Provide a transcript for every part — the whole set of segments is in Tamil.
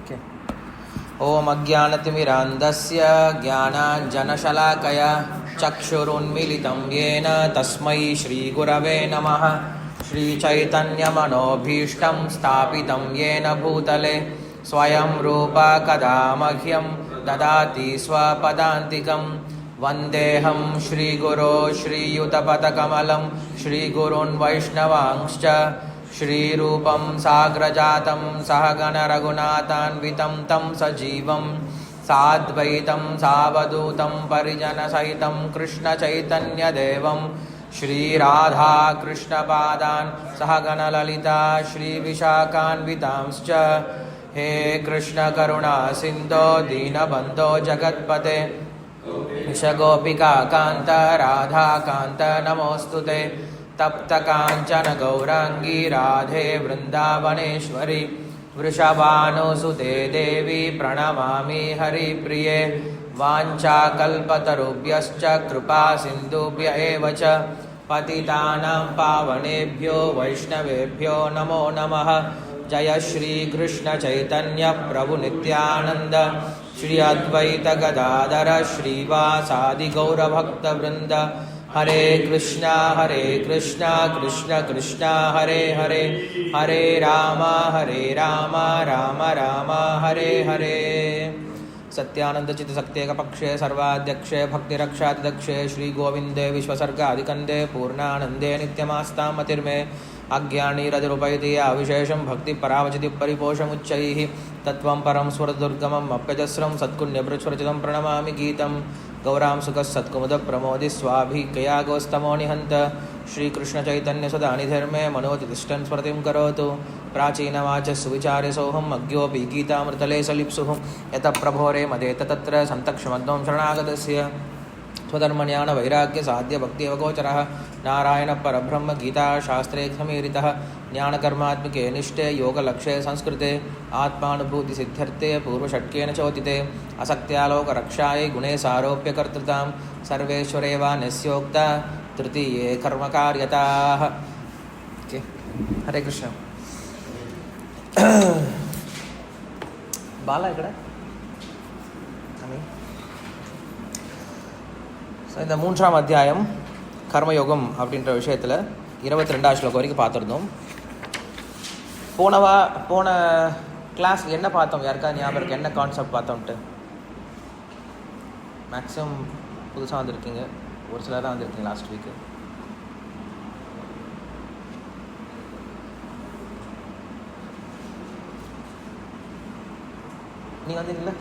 Okay. ओम अज्ञानतिमिरान्धस्य ज्ञानाञ्जनशलाकया चक्षुरुन्मीलितं येन तस्मै श्रीगुरवे नमः। श्रीचैतन्यमनोभीष्टं स्थापितं येन भूतले स्वयं रूपा कदा मह्यं ददाति स्वपदान्तिकं। वन्देऽहं श्रीगुरो श्रीयुतपदकमलं श्रीगुरून् वैष्णवांश्च श्रीरूपं साग्रजातं सहगण रघुनाथान्वितं तं सजीवं साद्वैतं सावधूतं परिजनसहितं कृष्णचैतन्यदेवं श्रीराधाकृष्णपादान् सहगण ललिता श्रीविशाखान्वितांश्च। हे कृष्णकरुणा सिन्धो दीनबन्धो जगत्पते विषगोपिकान्त राधाकान्त नमोऽस्तुते। तप्तकाञ्चन गौराङ्गी राधे वृन्दावनेश्वरी वृषभानुसुते देवी प्रणमामि हरिप्रिये। वाञ्छाकल्पतरुभ्यश्च कृपा सिन्धुभ्य एव च पतितानां पावनेभ्यो वैष्णवेभ्यो नमो नमः। जय श्री कृष्ण चैतन्य प्रभु नित्यानंद श्री अद्वैत गदाधर श्रीवासादि गौरभक्तवृंद। हरे कृष्णा कृष्ण कृष्ण हरे हरे, हरे राम राम राम हरे हरे। सत्यानंद चित सक्त्येक पक्षे सर्वाध्यक्षे भक्तिरक्षातिदक्षे श्री गोविंदे विश्वसर्गादिकंदे पूर्णानंदे नित्यमास्तां मतिर्मे। अज्ञानीरतिरुपैति अविशेषं भक्ति परावचति परिपोषमुच्चैः तत्त्वं परं स्वरदुर्गमम् अप्यजस्रं सत्कुण्यभृच्छ्वरचितं प्रणमामि गीतं। गौरां सुखसत्कुमुदप्रमोदि स्वाभिकया गोस्तमो निहन्त। श्रीकृष्णचैतन्यसुधानिधर्मे मनोतिष्ठन् स्मृतिं करोतु। प्राचीनवाचः सुविचार्यसोऽहम् अज्ञोऽपि गीतामृतले सलिप्सुः। यतः प्रभोरे मदेत तत्र सन्तक्षमद्वं शरणागतस्य। स्वधर्मज्ञान वैराग्य साध्य भक्तिवगोचरः नारायण परब्रह्म गीता शास्त्रे समीरितः। ज्ञानकर्मात्मिके निष्ठे योगलक्ष्ये संस्कृते आत्मानुभूति सिद्ध्यर्थे पूर्वषट्केन चोदिते। असक्त्यालोकरक्षायै गुणे सारोप्य कर्तृतां सर्वेश्वरेव नस्योक्ता तृतीये कर्मकार्यताः। हरे कृष्ण. बाला इकड़े இந்த மூன்றாம் அத்தியாயம் கர்மயோகம் அப்படின்ற விஷயத்தில் 22வது ஸ்லோகம் வரைக்கும் பார்த்துருந்தோம். போன கிளாஸ் என்ன பார்த்தோம்? யாருக்கா ஞாபகம் இருக்கு என்ன கான்செப்ட் பார்த்தோம்ட்டு? மேக்ஸிமம் புதுசாக வந்திருக்கீங்க, ஒரு சிலர் தான் வந்திருக்கீங்க லாஸ்ட் வீக்கு. நீ வந்தீங்கல்ல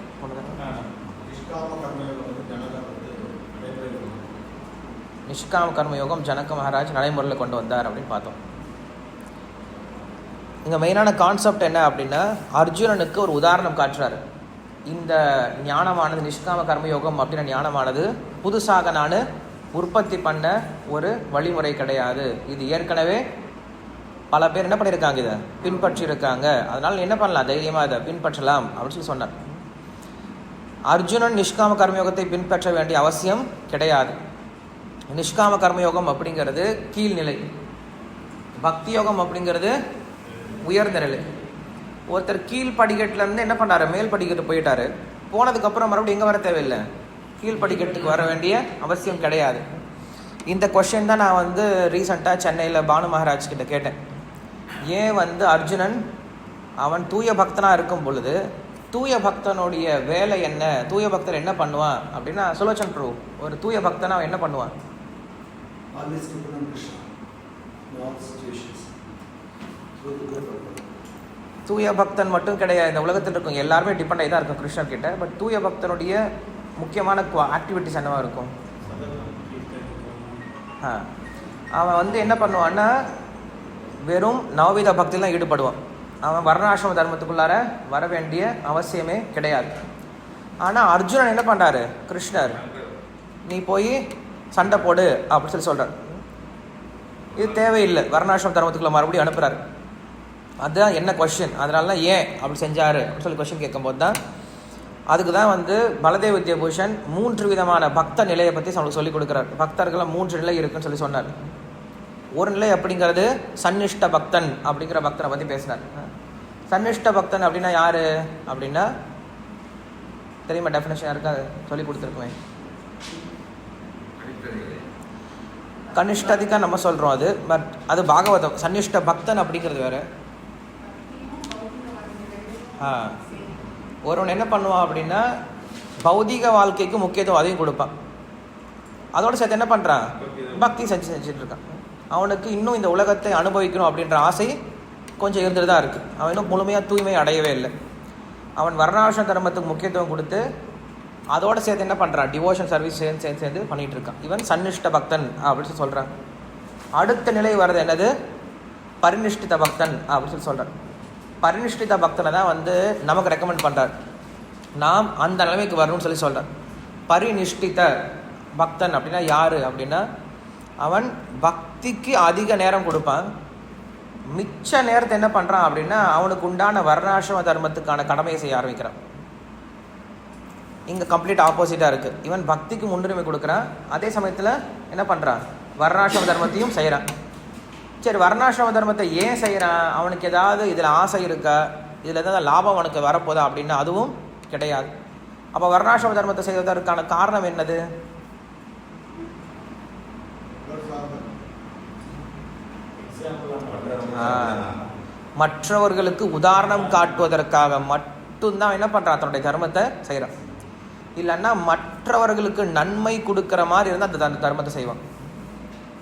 நிஷ்காம கர்மயோகம் ஜனக மகாராஜ் நடைமுறையில் கொண்டு வந்தார் அப்படின்னு பார்த்தோம். இங்கே மெயினான கான்செப்ட் என்ன அப்படின்னா, அர்ஜுனனுக்கு ஒரு உதாரணம் காட்டுறாரு. இந்த ஞானமானது நிஷ்காம கர்மயோகம் அப்படின்ற ஞானமானது புதுசாக நான் உற்பத்தி பண்ண ஒரு வழிமுறை கிடையாது. இது ஏற்கனவே பல பேர் என்ன பண்ணியிருக்காங்க, இதை பின்பற்றி இருக்காங்க. அதனால் என்ன பண்ணலாம், தைரியமாக இதை பின்பற்றலாம் அப்படின்னு சொல்லி சொன்னார். அர்ஜுனன் நிஷ்காம கர்மயோகத்தை பின்பற்ற வேண்டிய அவசியம் கிடையாது. நிஷ்காம கர்மயோகம் அப்படிங்கிறது கீழ்நிலை, பக்தி யோகம் அப்படிங்கிறது உயர்ந்த நிலை. ஒருத்தர் கீழ் படிக்கட்டுலேருந்து என்ன பண்ணாரு, மேல் படிக்கட்டு போயிட்டாரு. போனதுக்கப்புறம் மறுபடியும் எங்கே வர தேவையில்லை, கீழ் படிக்கட்டுக்கு வர வேண்டிய அவசியம் கிடையாது. இந்த கொஷின் தான் நான் ரீசெண்டாக சென்னையில் பானு மகாராஜ் கிட்ட கேட்டேன். ஏன் அர்ஜுனன் அவன் தூய பக்தனாக இருக்கும் பொழுது தூய பக்தனுடைய வேலை என்ன, தூய பக்தர் என்ன பண்ணுவான் அப்படின்னா, சுலோச்சன் ப்ரூ ஒரு தூய பக்தன் அவன் என்ன பண்ணுவான்? தூய பக்தன் மட்டும் கிடையாது, இந்த உலகத்தில் இருக்கும் எல்லாருமே டிபெண்ட் ஆகி தான் இருக்கும் கிருஷ்ணர் கிட்ட. பட் தூய பக்தனுடைய முக்கியமான ஆக்டிவிட்டிஸ் என்னவா இருக்கும்? அவன் என்ன பண்ணுவான்னா, வெறும் நவவித பக்தியில் தான் ஈடுபடுவான். அவன் வர்ணாசிரம தர்மத்துக்குள்ளார வர வேண்டிய அவசியமே கிடையாது. ஆனால் அர்ஜுனன் என்ன பண்ணுறாரு, கிருஷ்ணர் நீ போய் சண்டை போடு அப்படின்னு சொல்கிறார். இது தேவையில்லை, வர்ணாசிரம தர்மத்துக்குள்ள மறுபடியும் அனுப்புகிறார். அதுதான் என்ன கொஷின், அதனால தான் ஏன் அப்படி செஞ்சார் அப்படின்னு சொல்லி கொஷின் கேட்கும்போது தான் அதுக்கு தான் பலதேவ வித்யாபூஷன் 3 விதமான பக்த நிலையை பற்றி நம்மளுக்கு சொல்லிக் கொடுக்குறார். பக்தர்கள் 3 நிலை இருக்குன்னு சொல்லி சொன்னார். ஒரு நிலை அப்படிங்கிறது சன்னிஷ்ட பக்தன் அப்படிங்கிற பக்தனை பற்றி பேசினார். சன்னிஷ்ட பக்தன் அப்படின்னா யாரு அப்படின்னா தெரியுமா? டெஃபினேஷன் யாருக்கா சொல்லி கொடுத்துருக்குமே. கனிஷ்டாதிக்கா நம்ம சொல்கிறோம் அது, பட் அது பாகவதம். சன்னிஷ்ட பக்தன் அப்படிங்கிறது வேறு. ஒருவன் என்ன பண்ணுவான் அப்படின்னா பௌதிக வாழ்க்கைக்கு முக்கியத்துவம் அதையும் கொடுப்பான். அதோட சேர்த்து என்ன பண்ணுறான்? பக்தி செஞ்சுட்டு இருக்கான். அவனுக்கு இன்னும் இந்த உலகத்தை அனுபவிக்கணும் அப்படின்ற ஆசை கொஞ்சம் இருந்துட்டு தான் இருக்குது. அவன் இன்னும் முழுமையாக தூய்மை அடையவே இல்லை. அவன் வர்ணாசிரம தர்மத்துக்கு முக்கியத்துவம் கொடுத்து அதோட சேர்த்து என்ன பண்ணுறான்? டிவோஷன் சர்வீஸ் சேர்ந்து பண்ணிகிட்டு இருக்கான். இவன் சன்னிஷ்ட பக்தன் அப்படின்னு சொல்கிறாங்க. அடுத்த நிலை வர்றது என்னது? பரிநிஷ்டித பக்தன் அப்படின்னு சொல்கிறார். பரிநிஷ்டித பக்தனை தான் நமக்கு ரெக்கமெண்ட் பண்ணுறார். நாம் அந்த நிலைமைக்கு வரணும்னு சொல்கிறார். பரிநிஷ்டித பக்தன் அப்படின்னா யார் அப்படின்னா அவன் பக்திக்கு அதிக நேரம் கொடுப்பான். மிச்ச நேரத்தை என்ன பண்ணுறான் அப்படின்னா அவனுக்கு உண்டான வர்ணாசிரம தர்மத்துக்கான கடமையை செய்ய ஆரம்பிக்கிறான். இங்கே கம்ப்ளீட் ஆப்போசிட்டாக இருக்குது. இவன் பக்திக்கு முன்னுரிமை கொடுக்குறான், அதே சமயத்தில் என்ன பண்ணுறான்? வர்ணாசிரம தர்மத்தையும் செய்கிறான். சரி, வர்ணாசிரம தர்மத்தை ஏன் செய்கிறான்? அவனுக்கு ஏதாவது இதில் ஆசை இருக்கா? இதில் ஏதாவது லாபம் அவனுக்கு வரப்போதா அப்படின்னா அதுவும் கிடையாது. அப்போ வர்ணாசிரம தர்மத்தை செய்வதற்கான காரணம் என்னது? மற்றவர்களுக்கு உதாரணம் காட்டுவதற்காக மட்டும்தான் என்ன பண்ணுறான்? தன்னுடைய தர்மத்தை செய்கிறான். இல்லைன்னா மற்றவர்களுக்கு நன்மை கொடுக்குற மாதிரி இருந்தால் அந்த தர்மத்தை செய்வான்,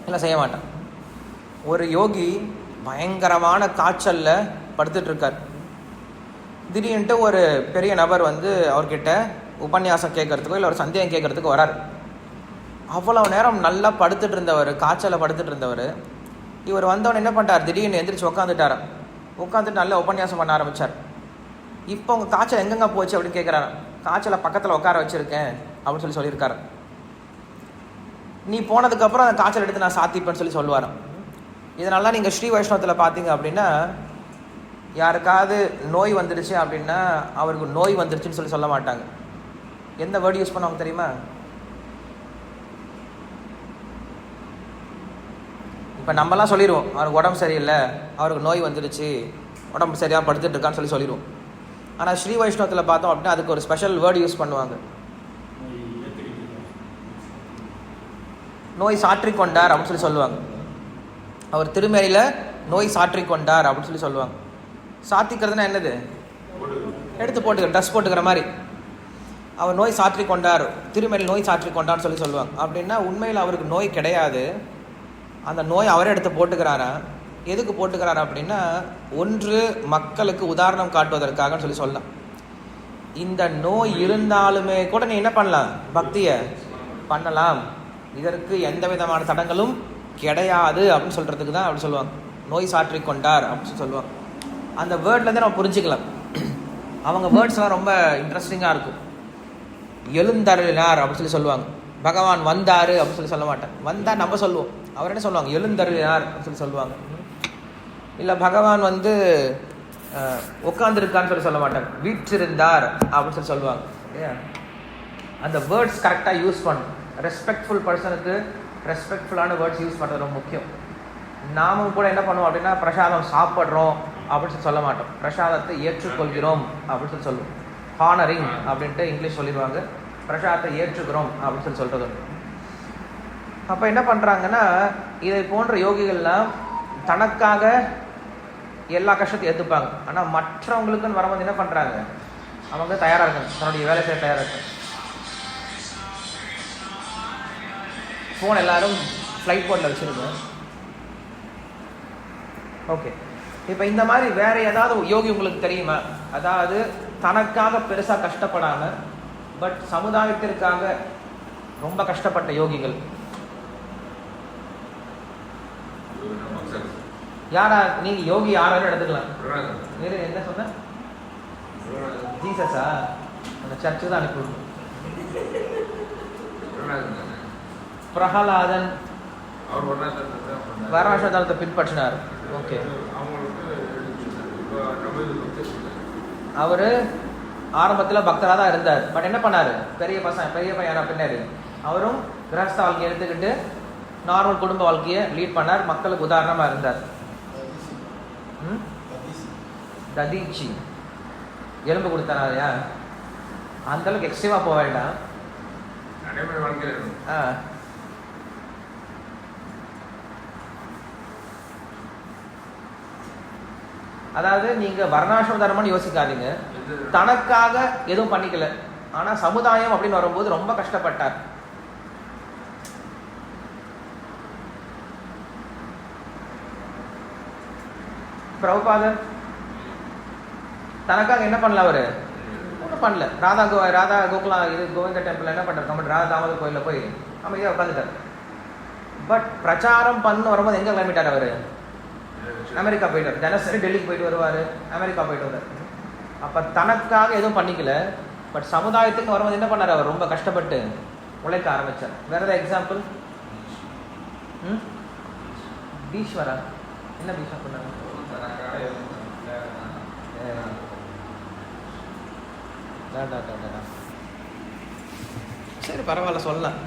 இல்லை செய்ய மாட்டான். ஒரு யோகி பயங்கரமான காய்ச்சலில் படுத்துட்டு இருக்கார். திடீர்னுட்டு ஒரு பெரிய நபர் அவர்கிட்ட உபன்யாசம் கேட்கறதுக்கோ இல்லை ஒரு சந்தேகம் கேட்கறதுக்கு வராரு. அவ்வளவு நேரம் நல்லா படுத்துட்டு இருந்தவர், காய்ச்சலில் படுத்துட்டு இருந்தவர், இவர் வந்தவன் என்ன பண்ணிட்டார்? திடீர்னு எந்திரிச்சு உட்காந்துட்டார். உட்காந்துட்டு நல்லா உபன்யாசம் பண்ண ஆரம்பித்தார். இப்போ உங்கள் காய்ச்சல் எங்கெங்க போச்சு அப்படின்னு கேட்குறாரு. காய்ச்சலை பக்கத்தில் உட்கார வச்சுருக்கேன் அப்படின்னு சொல்லியிருக்காரு. நீ போனதுக்கப்புறம் அந்த காய்ச்சல் எடுத்து நான் சாத்திப்பேன்னு சொல்லுவார். இதனால நீங்கள் ஸ்ரீ வைஷ்ணவத்தில் பார்த்தீங்க அப்படின்னா யாருக்காவது நோய் வந்துடுச்சு அப்படின்னா அவருக்கு நோய் வந்துருச்சுன்னு சொல்ல மாட்டாங்க. எந்த வேர்டு யூஸ் பண்ணுவாங்க தெரியுமா? இப்போ நம்மலாம் சொல்லிடுவோம் அவருக்கு உடம்பு சரியில்லை, அவருக்கு நோய் வந்துடுச்சு, உடம்பு சரியாக படுத்துட்டு இருக்கான்னு சொல்லிடுவோம். ஆனால் ஸ்ரீ வைஷ்ணவத்தில் பார்த்தோம் அப்படின்னா அதுக்கு ஒரு ஸ்பெஷல் வேர்டு யூஸ் பண்ணுவாங்க. நோய் சாற்றிக்கொண்டார் அப்படின்னு சொல்லுவாங்க. அவர் திருமேனியில் நோய் சாற்றிக்கொண்டார் அப்படின்னு சொல்லுவாங்க. சாத்திக்கிறதுனா என்னது? எடுத்து போட்டுக்கிற ட்ரெஸ் போட்டுக்கிற மாதிரி. அவர் நோய் சாற்றிக்கொண்டார், திருமேனியில் நோய் சாற்றிக்கொண்டார்னு சொல்லுவாங்க. அப்படின்னா உண்மையில் அவருக்கு நோய் கிடையாது, அந்த நோய் அவரே எடுத்து போட்டுக்கிறாரா? எதுக்கு போட்டுக்கிறாரா அப்படின்னா ஒன்று மக்களுக்கு உதாரணம் காட்டுவதற்காக சொல்லலாம். இந்த நோய் இருந்தாலுமே கூட நீ என்ன பண்ணலாம்? பக்தியை பண்ணலாம், இதற்கு எந்த விதமான தடங்களும் கிடையாது அப்படின்னு சொல்கிறதுக்கு தான் அப்படி சொல்லுவாங்க. நோய் சாற்றி கொண்டார் அப்படின்னு சொல்லுவாங்க. அந்த வேர்ட்லேருந்து நம்ம புரிஞ்சுக்கலாம். அவங்க வேர்ட்ஸ்லாம் ரொம்ப இன்ட்ரெஸ்டிங்காக இருக்கும். எழுந்தருளினார் அப்படின்னு சொல்லுவாங்க. பகவான் வந்தார் அப்படின்னு சொல்ல மாட்டேன். வந்தார் நம்ம சொல்லுவோம், அவர் என்ன சொல்லுவாங்க? எழுந்தருளினார் அப்படின்னு சொல்லுவாங்க. இல்லை பகவான் உட்காந்துருக்கான்னு சொல்ல மாட்டாங்க, வீற்றிருந்தார் அப்படின்னு சொல்லுவாங்க. அந்த வேர்ட்ஸ் கரெக்டாக யூஸ் பண்ணணும். ரெஸ்பெக்ட்ஃபுல் பர்சனுக்கு ரெஸ்பெக்ட்ஃபுல்லான வேர்ட்ஸ் யூஸ் பண்ணுறது ரொம்ப முக்கியம். நாமும் கூட என்ன பண்ணுவோம் அப்படின்னா பிரசாதம் சாப்பிட்றோம் அப்படின்னு சொல்ல மாட்டோம், பிரசாதத்தை ஏற்றுக்கொள்கிறோம் அப்படின்னு சொல்லுவோம். ஹானரிங் அப்படின்ட்டு இங்கிலீஷ் சொல்லிடுவாங்க. பிரசாதத்தை ஏற்றுக்கிறோம் அப்படின்னு சொல்கிறது. அப்போ என்ன பண்ணுறாங்கன்னா இதை போன்ற யோகிகள்லாம் தனக்காக எல்லா கஷ்டத்தையும் ஏற்றுப்பாங்க. ஆனால் மற்றவங்களுக்குன்னு வரும்போது என்ன பண்ணுறாங்க? அவங்க தயாராக இருக்காங்க, தன்னுடைய வேலை செய்ய தயாராக இருக்காங்க. ஃபோன் எல்லாரும் ஃப்ளைட் மோடில் வச்சுருக்கோம். ஓகே, இப்போ இந்த மாதிரி வேறு ஏதாவது யோகி உங்களுக்கு தெரியுமா? அதாவது தனக்காக பெருசாக கஷ்டப்படாமல் பட் சமுதாயத்திற்காக ரொம்ப கஷ்டப்பட்ட யோகிகள் யாரா? நீங்க யோகி யாராலும் எடுத்துக்கலாம். என்ன சொன்ன? ஜீசஸா? அந்த சர்ச்சு தான் அனுப்பிவிடணும். பிரகலாதன் வர்ணாசிரமத்தை பின்பற்றினார். ஓகே, அவரு ஆரம்பத்தில் பக்தராக தான் இருந்தார். பட் என்ன பண்ணாரு? பெரிய பையனா பின்னாரு அவரும் கிரகஸ்த வாழ்க்கையை எடுத்துக்கிட்டு நார்மல் குடும்ப வாழ்க்கையை லீட் பண்ணார். மக்களுக்கு உதாரணமாக இருந்தார். ததீச்சி எலும்பு கொடுத்தாராயா, அந்த அளவுக்கு எக்ஸ்ட்ரீமா போக வேண்டாம். அதாவது நீங்க வர்ணாசிரம தர்மம்னு யோசிக்காதீங்க, தனக்காக எதுவும் பண்ணிக்கல, ஆனா சமுதாயம் அப்படின்னு வரும்போது ரொம்ப கஷ்டப்பட்டார். பிரபுபாதர் தனக்காக என்ன பண்ணல, அவரு ஒன்றும் பண்ணல. ராதா கோகுலா இது கோவிந்த டெம்பிள் என்ன பண்றாரு, நம்ம ராதா தாமோதர் கோயிலில் போய் அமைதியாக உட்காந்துட்டார். பட் பிரச்சாரம் பண்ணு வரும்போது எங்க கிளம்பிட்டார் அவரு, அமெரிக்கா போயிட்டார். தினசரி டெல்லிக்கு போயிட்டு வருவார், அமெரிக்கா போயிட்டு வந்தார். அப்போ தனக்காக எதுவும் பண்ணிக்கல, பட் சமுதாயத்துக்கு வரும்போது என்ன பண்ணார், அவர் ரொம்ப கஷ்டப்பட்டு உழைக்க ஆரம்பித்தார். வேற ஏதாவது எக்ஸாம்பிள்? பீஷ்வரா என்ன பீஷ்வரா பண்ணாங்க? சரி பரவாயில்ல சொல்லலாம்.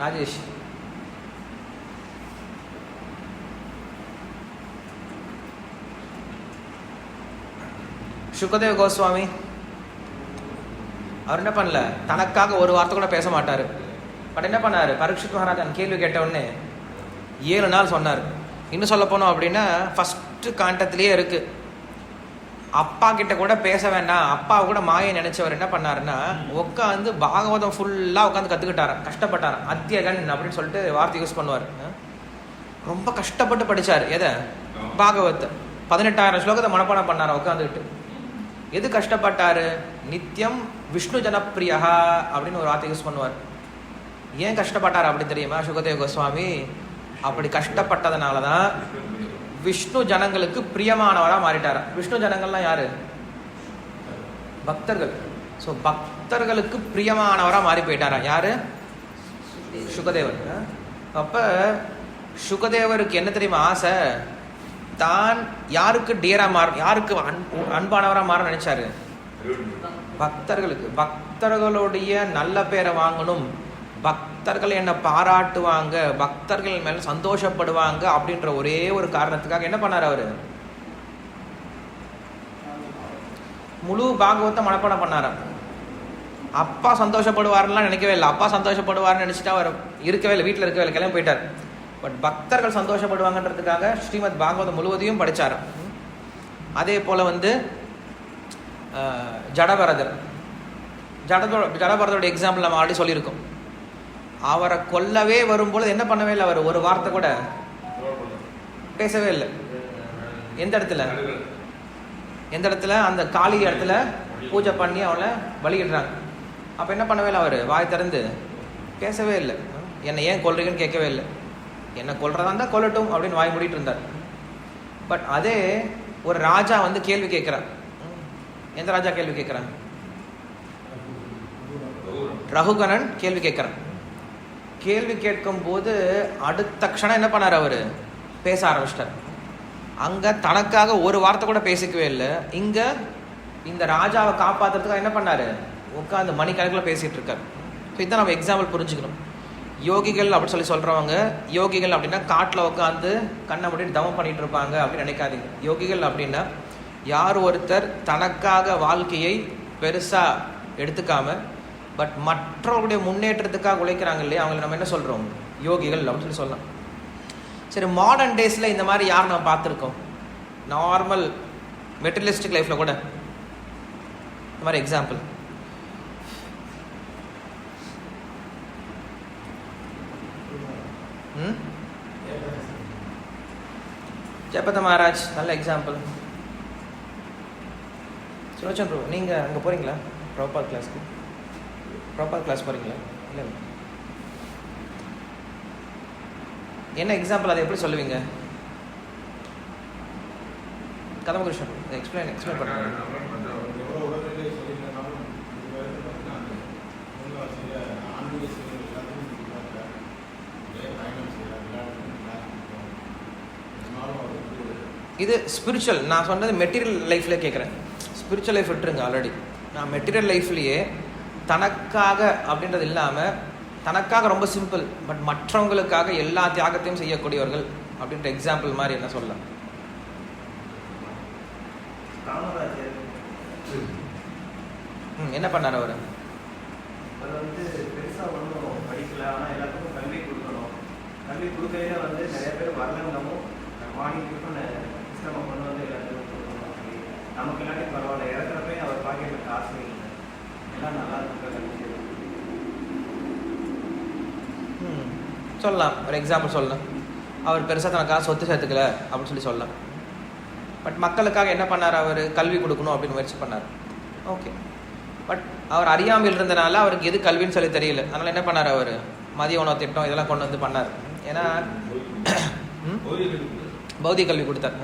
ராஜேஷ் சுகதேவ் கோஸ்வாமி அவர் என்ன பண்ணல, தனக்காக ஒரு வார்த்தை கூட பேச மாட்டார். பட் என்ன பண்ணார், பரீட்சித் மகாராஜன் கேள்வி கேட்ட உடனே 7 நாள் சொன்னார். இன்னும் சொல்ல போனோம் அப்படின்னா ஃபர்ஸ்ட் காண்டத்திலேயே இருக்கு, அப்பா கிட்ட கூட பேச வேண்டாம், அப்பா கூட மாயை நினைச்சவர் என்ன பண்ணாருன்னா உட்காந்து பாகவதம் ஃபுல்லாக உட்காந்து கற்றுக்கிட்டாராம், கஷ்டப்பட்டாராம். அத்தியகன் அப்படின்னு சொல்லிட்டு வார்த்தை யூஸ் பண்ணுவார். ரொம்ப கஷ்டப்பட்டு படித்தார். எதை? பாகவத்தை 18,000 ஸ்லோகத்தை மனப்பாடம் பண்ணார் உட்காந்துக்கிட்டு. எது கஷ்டப்பட்டாரு? நித்தியம் விஷ்ணு ஜனப்பிரியா அப்படின்னு ஒரு வார்த்தை யூஸ் பண்ணுவார். ஏன் கஷ்டப்பட்டார் அப்படி தெரியுமா சுகதேவ கோஸ்வாமி? அப்படி கஷ்டப்பட்டதுனால தான் விஷ்ணு ஜனங்களுக்கு பிரியமானவராக மாறிட்டாரா. விஷ்ணு ஜனங்கள்லாம் யாரு? பக்தர்கள். ஸோ பக்தர்களுக்கு பிரியமானவராக மாறி போயிட்டாரா. யாரு? சுகதேவர். அப்போ சுகதேவருக்கு என்ன தெரியுமா ஆசை, தான் யாருக்கு டியரா யாருக்கு அன்பானவராக மாற நினைச்சாரு? பக்தர்களுக்கு. பக்தர்களுடைய நல்ல பேரை வாங்கணும், பக்தர்கள் என்னை பாராட்டுவாங்க, பக்தர்கள் மேல சந்தோஷப்படுவாங்க அப்படின்ற ஒரே ஒரு காரணத்துக்காக என்ன பண்ணார் அவரு? முழு பாகவத்தை மனப்பாடம் பண்ணாராம். அப்பா சந்தோஷப்படுவாருலாம் நினைக்கவே இல்லை. அப்பா சந்தோஷப்படுவார்னு நினைச்சிட்டா அவர் இருக்கவே இல்லை, வீட்டில் இருக்கவே இல்லை, கிளம்பி போயிட்டார். பட் பக்தர்கள் சந்தோஷப்படுவாங்கன்றதுக்காக ஸ்ரீமத் பாகவதம் முழுவதையும் படித்தார். அதே போல் ஜடபரதர். ஜடபரதரோட எக்ஸாம்பிள் நம்ம ஆல்ரெடி சொல்லியிருக்கோம். அவரை கொல்லவே வரும்பொழுது என்ன பண்ணவே இல்லை, அவர் ஒரு வார்த்தை கூட பேசவே இல்லை. எந்த இடத்துல அந்த காளி இடத்துல பூஜை பண்ணி அவளை பலியிடுறாங்க. அப்போ என்ன பண்ணவே இல்லை, அவர் வாய் திறந்து பேசவே இல்லை. என்னை ஏன் கொல்றீங்கன்னு கேட்கவே இல்லை. என்ன கொல்றதா இருந்தால் கொல்லட்டும் அப்படின்னு வாய் மூடிட்டு இருந்தார். பட் அதே ஒரு ராஜா கேள்வி கேட்கிறார். எந்த ராஜா கேள்வி கேட்கிறான்? ரகுகணன் கேள்வி கேட்கிறான். கேள்வி கேட்கும் போது அடுத்த க்ஷணம் என்ன பண்ணார், அவரு பேச ஆரம்பிச்சிட்டார். அங்க தனக்காக ஒரு வார்த்தை கூட பேசிக்கவே இல்லை. இங்க இந்த ராஜாவை காப்பாத்துறதுக்காக என்ன பண்ணாரு, உட்காந்து மணிக்கணக்கில் பேசிட்டு இருக்காரு. ஸோ இதான் நம்ம எக்ஸாம்பிள் புரிஞ்சுக்கணும். யோகிகள் அப்படி சொல்றவங்க, யோகிகள் அப்படின்னா காட்டில் உட்காந்து கண்ணை மூடிட்டு தவம் பண்ணிட்டு இருப்பாங்க அப்படின்னு நினைக்காதீங்க. யோகிகள் அப்படின்னா யார் ஒருத்தர் தனக்காக வாழ்க்கையை பெருசா எடுத்துக்காம பட் மற்றவர்களுடைய முன்னேற்றத்துக்காக உழைக்கிறாங்க இல்லையா, அவங்களை நம்ம என்ன சொல்றோம், யோகிகள் அப்படின்னு சொல்லலாம். சரி, மாடர்ன் டேஸ்ல இந்த மாதிரி யார் நம்ம பார்த்துருக்கோம்? நார்மல் மெட்டீரியலிஸ்டிக் லைஃப்ல கூட இந்த மாதிரி எக்ஸாம்பிள். ஜெயபத மகாராஜ் நல்ல எக்ஸாம்பிள். சுலோச்சன் ப்ரோ, நீங்கள் அங்கே போகிறீங்களா ப்ரோபாத் கிளாஸ்க்கு? ப்ரோபாத் கிளாஸ் போகிறீங்களா? இல்லை, என்ன எக்ஸாம்பிள், அதை எப்படி சொல்லுவீங்க? கதமகிருஷ்ணன் எக்ஸ்பிளைன் பண்ணுறேன். இது ஸ்பிரிச்சுவல். நான் சொன்னது மெட்டீரியல் லைஃப்ல கேட்குறேன். ஸ்பிரிச்சுவல் லைஃப் விட்டுருங்க, ஆல்ரெடி நான் மெட்டீரியல் லைஃப்லேயே தனக்காக அப்படின்றது இல்லாமல், தனக்காக ரொம்ப சிம்பிள் பட் மற்றவங்களுக்காக எல்லா தியாகத்தையும் செய்யக்கூடியவர்கள் அப்படின்ற எக்ஸாம்பிள் மாதிரி என்ன சொல்லலாம்? காமராஜர் என்ன பண்ணார் அவர்? அவர் வந்து பெருசாக ஒன்றும் படிக்கல, ஆனால் எல்லாத்துக்கும் கல்வி கொடுக்கணும். கல்வி கொடுக்கையில வந்து நிறைய பேர் வரலங்கமும் மாநிலத்துக்கும் சிஸ்டமை கொண்டு வந்து எல்லாத்துக்கும் கொடுக்கணும். நமக்கு எல்லாத்தையும் பரவாயில்ல, இறக்குறப்பே அவர் பாக்கெட்டில் காசு இல்லை, எல்லாம் நல்லா இருக்கிற கல்வி. சொல்லலாம், ஒரு எக்ஸாம்பிள் சொல்லலாம். அவர் பெருசாக தனக்காக சொத்து சேர்த்துக்கல அப்படின்னு சொல்லலாம். பட் மக்களுக்காக என்ன பண்ணார்? அவர் கல்வி கொடுக்கணும் அப்படின்னு முயற்சி பண்ணார். ஓகே, பட் அவர் அறியாமல் இருந்தனால அவருக்கு எது கல்வின்னு சொல்லி தெரியல. அதனால் என்ன பண்ணார்? அவர் மதிய உணவு திட்டம் இதெல்லாம் கொண்டு வந்து பண்ணார். ஏன்னா பௌதிக கல்வி கொடுத்தார்.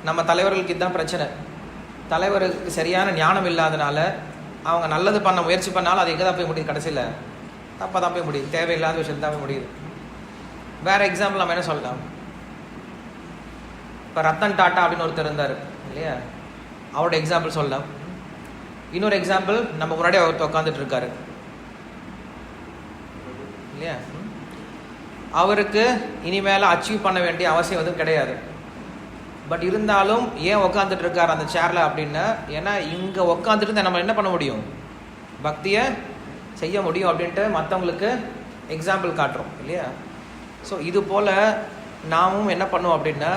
நம்ம தலைவர்களுக்கு இதுதான் பிரச்சனை. தலைவருக்கு சரியான ஞானம் இல்லாதனால அவங்க நல்லது பண்ண முயற்சி பண்ணாலும் அது எங்கே தான் போய் முடியுது? கடைசியில் தப்பாக தான் போய் முடியுது, தேவையில்லாத விஷயம் தான் போய் முடியுது. வேறு எக்ஸாம்பிள் நம்ம என்ன சொல்லலாம்? இப்போ ரத்தன் டாட்டா அப்படின்னு ஒருத்தர் இருந்தார் இல்லையா, அவரோட எக்ஸாம்பிள் சொல்லலாம். இன்னொரு எக்ஸாம்பிள், நம்ம முன்னாடி அவர் உட்காந்துட்டு இருக்காரு இல்லையா, அவருக்கு இனிமேல அச்சீவ் பண்ண வேண்டிய அவசியம் எதுவும் கிடையாது. பட் இருந்தாலும் ஏன் உட்காந்துட்டு இருக்காரு அந்த சேர்ல அப்படின்னா, ஏன்னா இங்கே உட்காந்துட்டு நம்ம என்ன பண்ண முடியும்? பக்தியை செய்ய முடியும் அப்படின்ட்டு மற்றவங்களுக்கு எக்ஸாம்பிள் காட்டுறோம் இல்லையா. ஸோ இது போல் நாமும் என்ன பண்ணுவோம் அப்படின்னா,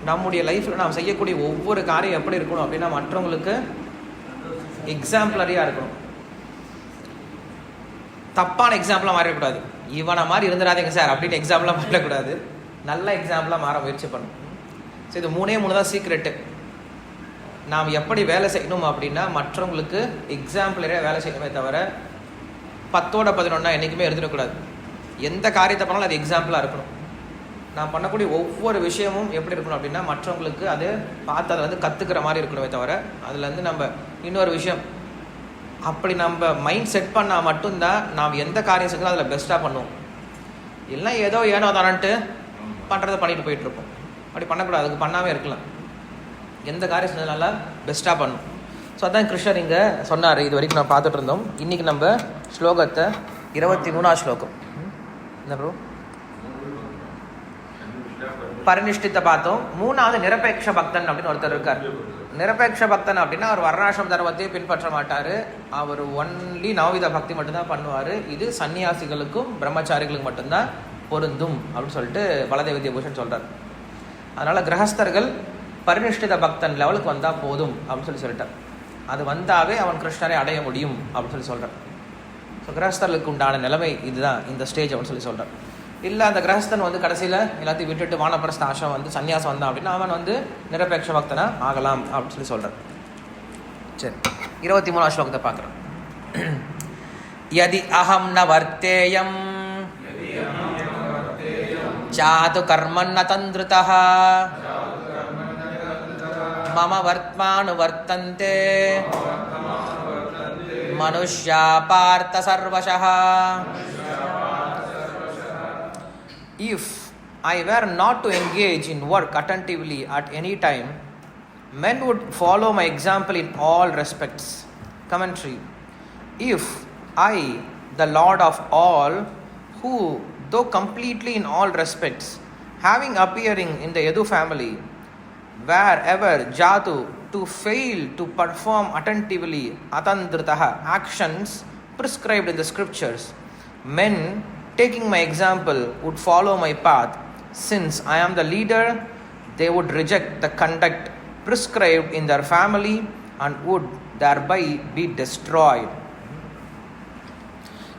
நம்முடைய லைஃப்பில் நாம் செய்யக்கூடிய ஒவ்வொரு காரியம் எப்படி இருக்கணும் அப்படின்னா, மற்றவங்களுக்கு எக்ஸாம்பிளரியாக இருக்கணும். தப்பான எக்ஸாம்பிளாக மாறிடக்கூடாது. இவனை மாதிரி இருந்துடாதீங்க சார் அப்படின்னு எக்ஸாம்பிளாக மாறக்கூடாது. நல்ல எக்ஸாம்பிளாக மாற முயற்சி பண்ணணும். ஸோ இது மூணு தான் சீக்ரெட்டு. நாம் எப்படி வேலை செய்யணும் அப்படின்னா, மற்றவங்களுக்கு எக்ஸாம்பிளரியாக வேலை செய்யணுமே தவிர 10ஓட 11 என்றைக்குமே எழுதிடக்கூடாது. எந்த காரியத்தை பண்ணாலும் அது எக்ஸாம்பிளாக இருக்கணும். நான் பண்ணக்கூடிய ஒவ்வொரு விஷயமும் எப்படி இருக்கணும் அப்படின்னா, மற்றவங்களுக்கு அது பார்த்து அதை வந்து கற்றுக்கிற மாதிரி இருக்கணுமே தவிர, அதுலேருந்து நம்ம இன்னொரு விஷயம் அப்படி நம்ம மைண்ட் செட் பண்ணால் மட்டும்தான் நாம் எந்த காரியம் செஞ்சாலும் அதில் பெஸ்ட்டாக பண்ணுவோம். இல்லைனா ஏதோ ஏனோ தானன்ட்டு பண்ணுறதை பண்ணிட்டு போயிட்டுருப்போம். அப்படி பண்ணக்கூடாது, அதுக்கு பண்ணாமே இருக்கலாம். எந்த காரியம் செஞ்சதுனால பெஸ்ட்டாக பண்ணும். ஸோ அதான் கிருஷ்ணர் இங்கே சொன்னார். இது வரைக்கும் நான் பார்த்துட்டு இருந்தோம். இன்றைக்கி நம்ம ஸ்லோகத்தை 23ஆம் ஸ்லோகம் என்ன ப்ரோ பரிநிஷ்டித்தை பார்த்தோம். 3வது நிரபேட்ச பக்தன் அப்படின்னு ஒருத்தர் இருக்கார். நிரபேட்ச பக்தன் அப்படின்னா அவர் வர்ணாசிரம தர்மத்தையே பின்பற்ற மாட்டார். அவர் ஒன்லி நவவித பக்தி மட்டும்தான் பண்ணுவார். இது சன்னியாசிகளுக்கும் பிரம்மச்சாரிகளுக்கும் மட்டும்தான் பொருந்தும் அப்படின்னு சொல்லிட்டு பலதேவ வித்யாபூஷன் சொல்கிறார். அதனால் கிரகஸ்தர்கள் பரிநிஷ்டித பக்தன் லெவலுக்கு வந்தால் போதும் அப்படின்னு சொல்லிட்டார். அது வந்தாவே அவன் கிருஷ்ணரை அடைய முடியும் அப்படின்னு சொல்கிறார். ஸோ கிரகஸ்தர்களுக்கு உண்டான நிலைமை இதுதான், இந்த ஸ்டேஜ் அப்படின்னு சொல்கிறார். இல்லை அந்த கிரகஸ்தன் வந்து கடைசியில் எல்லாத்தையும் விட்டுட்டு வானப்பிரஸ்த ஆசிரமம் வந்து சன்னியாசம் வந்தான் அப்படின்னா அவன் வந்து நிரபேட்ச பக்தனா ஆகலாம் அப்படின்னு சொல்கிறார். சரி, 23ஆம் ஸ்லோகத்தை பார்க்குறோம். யதி அஹம் ந வர்த்தேயம் சாது கர்மன் தந்திருதः மம வர்த்மானு வர்த்தந்தே மனுஷ்யா பார்த்த சர்வசः. If I were not to engage in work attentively at any time, men would follow my example in all respects. Commentary. If I, the Lord of all, who, though completely in all respects, having appearing in the Yadu family, were ever jatu to fail to perform attentively atandritaha actions prescribed in the scriptures, men taking my example would follow my path. Since I am the leader, they would reject the conduct prescribed in their family and would thereby be destroyed.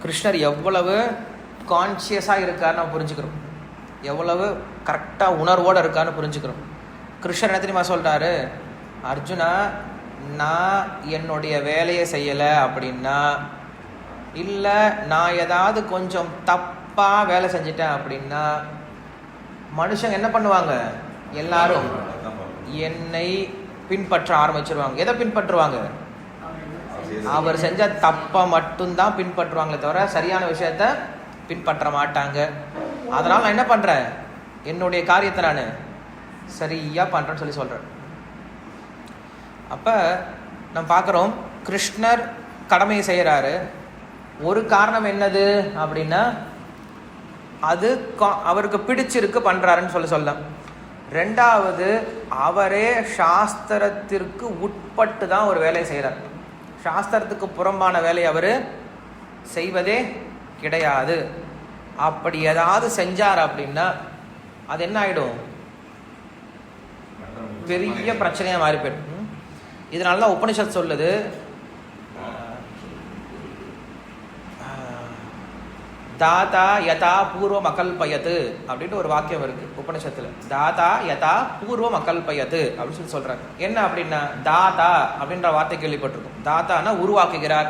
கிருஷ்ணர் எவ்வளவு கான்சியஸாக இருக்காருன்னு நம்ம புரிஞ்சுக்கிறோம், எவ்வளவு கரெக்டாக உணர்வோடு இருக்காருன்னு புரிஞ்சுக்கிறோம். கிருஷ்ணர் என்ன தெரியுமா சொல்கிறாரு? அர்ஜுனா, நான் என்னுடைய வேலையை செய்யலை அப்படின்னா, இல்லை நான் ஏதாவது கொஞ்சம் தப்பாக வேலை செஞ்சிட்டேன் அப்படின்னா மனுஷங்க என்ன பண்ணுவாங்க? எல்லாரும் என்னை பின்பற்ற ஆரம்பிச்சிருவாங்க. எதை பின்பற்றுவாங்க? அவர் செஞ்ச தப்பை மட்டும்தான் பின்பற்றுவாங்களே தவிர சரியான விஷயத்த பின்பற்ற மாட்டாங்க. அதனால் நான் என்ன பண்ணுறேன்? என்னுடைய காரியத்தை நான் சரியாக பண்ணுறேன்னு சொல்லி சொல்கிறேன். அப்போ நம்ம பார்க்குறோம், கிருஷ்ணர் கடமையை செய்கிறாரு. ஒரு காரணம் என்னது அப்படின்னா, அது அவருக்கு பிடிச்சிருக்கு பண்ணுறாருன்னு சொல்லலாம். ரெண்டாவது, அவரே சாஸ்திரத்திற்கு உட்பட்டு தான் ஒரு வேலையை செய்கிறார். சாஸ்திரத்துக்கு புறம்பான வேலையை அவர் செய்வதே கிடையாது. அப்படி ஏதாவது செஞ்சார் அப்படின்னா அது என்ன ஆகிடும்? பெரிய பிரச்சனையாக மாறி போயிடும். இதனால தான் உபனிஷத் சொல்லுது, தாத்தா யதா பூர்வம் அகல்பயத்து அப்படின்ட்டு ஒரு வாக்கியம் இருக்கு உபனிஷத்துல. தாத்தா யதா பூர்வம் அகல்பயத்து அப்படின்னு சொல்லி சொல்றாங்க. என்ன அப்படின்னா, தாத்தா அப்படின்ற வார்த்தை கேள்விப்பட்டிருக்கும். தாத்தானா உருவாக்குகிறார்,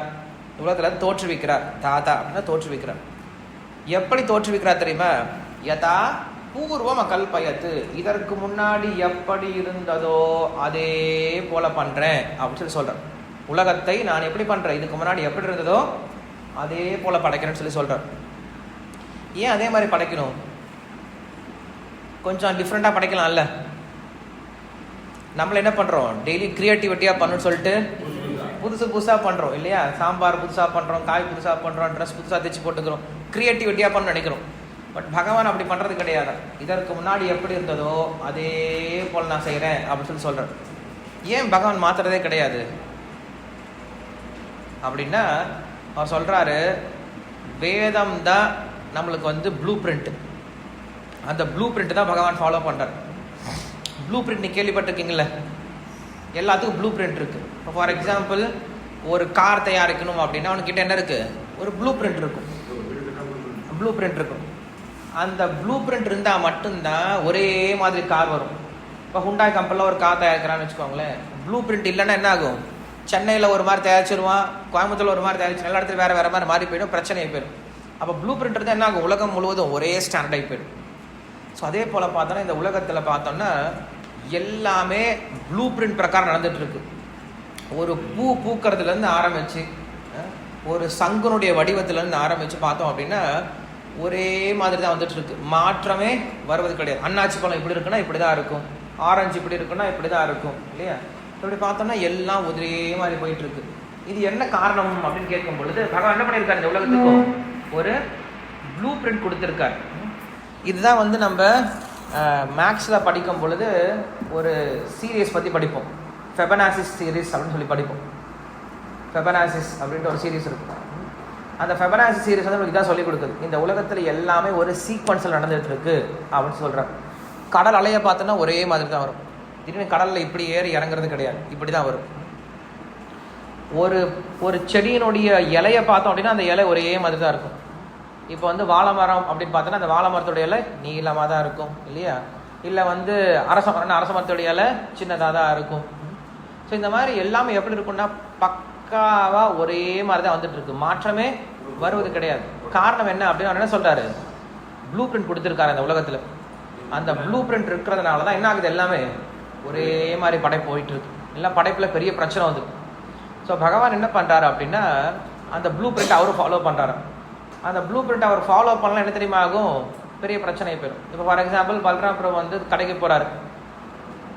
உலகத்துல தோற்றுவிக்கிறார். தாத்தா அப்படின்னா தோற்றுவிக்கிறார். எப்படி தோற்றுவிக்கிறார் தெரியுமா? யதா பூர்வம் அகல்பயத்து, இதற்கு முன்னாடி எப்படி இருந்ததோ அதே போல பண்றேன் அப்படின்னு சொல்லி சொல்றேன். உலகத்தை நான் எப்படி பண்றேன், இதுக்கு முன்னாடி எப்படி இருந்ததோ அதே போல படைக்கிறேன்னு சொல்லி சொல்றேன். ஏன் அதே மாதிரி படைக்கணும்? கொஞ்சம் டிஃப்ரெண்டாக படைக்கலாம்ல. நம்மள என்ன பண்ணுறோம், டெய்லி க்ரியேட்டிவிட்டியாக பண்ணணும்னு சொல்லிட்டு புதுசாக பண்ணுறோம் இல்லையா? சாம்பார் புதுசாக பண்ணுறோம், காய் புதுசாக பண்ணுறோம், ட்ரெஸ் புதுசாக தைச்சி போட்டுக்கிறோம், க்ரியேட்டிவிட்டியாக பண்ண நினைக்கிறோம். பட் பகவான் அப்படி பண்ணுறது கிடையாது. இதற்கு முன்னாடி எப்படி இருந்ததோ அதே போல் நான் செய்கிறேன் அப்படின்னு சொல்லி சொல்கிறேன். ஏன் பகவான் மாற்றுறதே கிடையாது அப்படின்னா, அவர் சொல்கிறாரு, வேதம் தான் நம்மளுக்கு வந்து ப்ளூ பிரிண்ட். அந்த ப்ளூ பிரிண்ட் தான் பகவான் ஃபாலோ பண்ணுறார். ப்ளூ பிரிண்ட் நீ கேள்விப்பட்டிருக்கீங்கள? எல்லாத்துக்கும் ப்ளூ பிரிண்ட் இருக்குது. இப்போ ஃபார் எக்ஸாம்பிள், ஒரு கார் தயாரிக்கணும் அப்படின்னா அவனுக்கிட்ட என்ன இருக்குது? ஒரு ப்ளூ பிரிண்ட் இருக்கும். ப்ளூ பிரிண்ட் இருக்கும். அந்த ப்ளூ பிரிண்ட் இருந்தால் மட்டும்தான் ஒரே மாதிரி கார் வரும். இப்போ ஹுண்டாய் கம்பெனியில் ஒரு கார் தயாரிக்கிறான்னு வச்சுக்கோங்களேன். ப்ளூ பிரிண்ட் இல்லைன்னா என்ன ஆகும்? சென்னையில் ஒரு மாதிரி தயாரிச்சிருவான், கோயம்புத்தூரில் ஒரு மாதிரி தயாரிச்சு, எல்லா இடத்துல வேறு மாதிரி மாறி போயிடும், பிரச்சனையை போயிடும். அப்போ ப்ளூ பிரிண்ட் இருந்தால் என்ன ஆகும்? உலகம் முழுவதும் ஒரே ஸ்டாண்டர்டாகி போயிடும். ஸோ அதே போல் பார்த்தோன்னா இந்த உலகத்தில் பார்த்தோன்னா எல்லாமே ப்ளூ பிரிண்ட் பிரகாரம் நடந்துகிட்ருக்கு. ஒரு பூ பூக்கிறதுலேருந்து ஆரம்பித்து, ஒரு சங்குனுடைய வடிவத்திலேருந்து ஆரம்பித்து பார்த்தோம் அப்படின்னா ஒரே மாதிரி தான் வந்துட்டுருக்கு. மாற்றமே வருவது கிடையாது. அன்னாச்சி பழம் இப்படி இருக்குன்னா இப்படி தான் இருக்கும், ஆரஞ்சு இப்படி இருக்குன்னா இப்படி தான் இருக்கும் இல்லையா? இப்படி பார்த்தோம்னா எல்லாம் ஒரே மாதிரி போயிட்டுருக்கு. இது என்ன காரணம் அப்படின்னு கேட்கும் பொழுது, பகவான் என்ன பண்ணியிருக்காரு, இந்த உலகத்துக்கும் ஒரு ப்ளூ பிரிண்ட் கொடுத்துருக்காரு. இதுதான் வந்து நம்ம மேக்ஸில் படிக்கும் பொழுது ஒரு சீரீஸ் பற்றி படிப்போம். ஃபெபனாசிஸ் சீரீஸ் அப்படின்னு சொல்லி படிப்போம். ஃபெபனாசிஸ் அப்படின்ற ஒரு சீரீஸ் இருக்கும். அந்த ஃபெபனாசிஸ் சீரீஸ் வந்து உங்களுக்கு இதான் சொல்லிக் கொடுக்குது. இந்த உலகத்தில் எல்லாமே ஒரு சீக்வன்ஸில் நடந்துகிட்டு இருக்கு அப்படின்னு சொல்கிறாங்க. கடல் அலையை பார்த்தோன்னா ஒரே மாதிரி தான் வரும். திடீர்னு கடலில் இப்படி ஏறி இறங்குறது கிடையாது, இப்படி தான் வரும். ஒரு செடியினுடைய இலையை பார்த்தோம் அப்படின்னா அந்த இலை ஒரே மாதிரி தான் இருக்கும். இப்போ வந்து வாழை மரம் அப்படின்னு பார்த்தோன்னா அந்த வாழை மரத்துடைய இலை நீளமாக தான் இருக்கும் இல்லையா? இல்லை வந்து அரச மரத்துடைய இலை சின்னதாக தான் இருக்கும். ஸோ இந்த மாதிரி எல்லாமே எப்படி இருக்குன்னா பக்காவாக ஒரே மாதிரி தான் வந்துட்டு இருக்கு, மாற்றமே வருவது கிடையாது. காரணம் என்ன அப்படின்னு அவர் என்ன சொல்கிறாரு, ப்ளூ பிரிண்ட் கொடுத்துருக்காரு அந்த உலகத்தில். அந்த ப்ளூ பிரிண்ட் இருக்கிறதுனால தான் என்ன ஆகுது, எல்லாமே ஒரே மாதிரி படைப்பு போயிட்டு இருக்கு. எல்லாம் படைப்பில் பெரிய பிரச்சனை வந்து. ஸோ பகவான் என்ன பண்ணுறாரு அப்படின்னா அந்த ப்ளூ பிரிண்ட் அவரும் ஃபாலோ பண்ணுறாரு. அந்த ப்ளூ பிரிண்ட் அவர் ஃபாலோ பண்ணலாம் என்ன தெரியுமா ஆகும், பெரிய பிரச்சனை போயிடும். இப்போ ஃபார் எக்ஸாம்பிள் பல்ராம் பிரபு வந்து கடைக்கு போகிறாரு.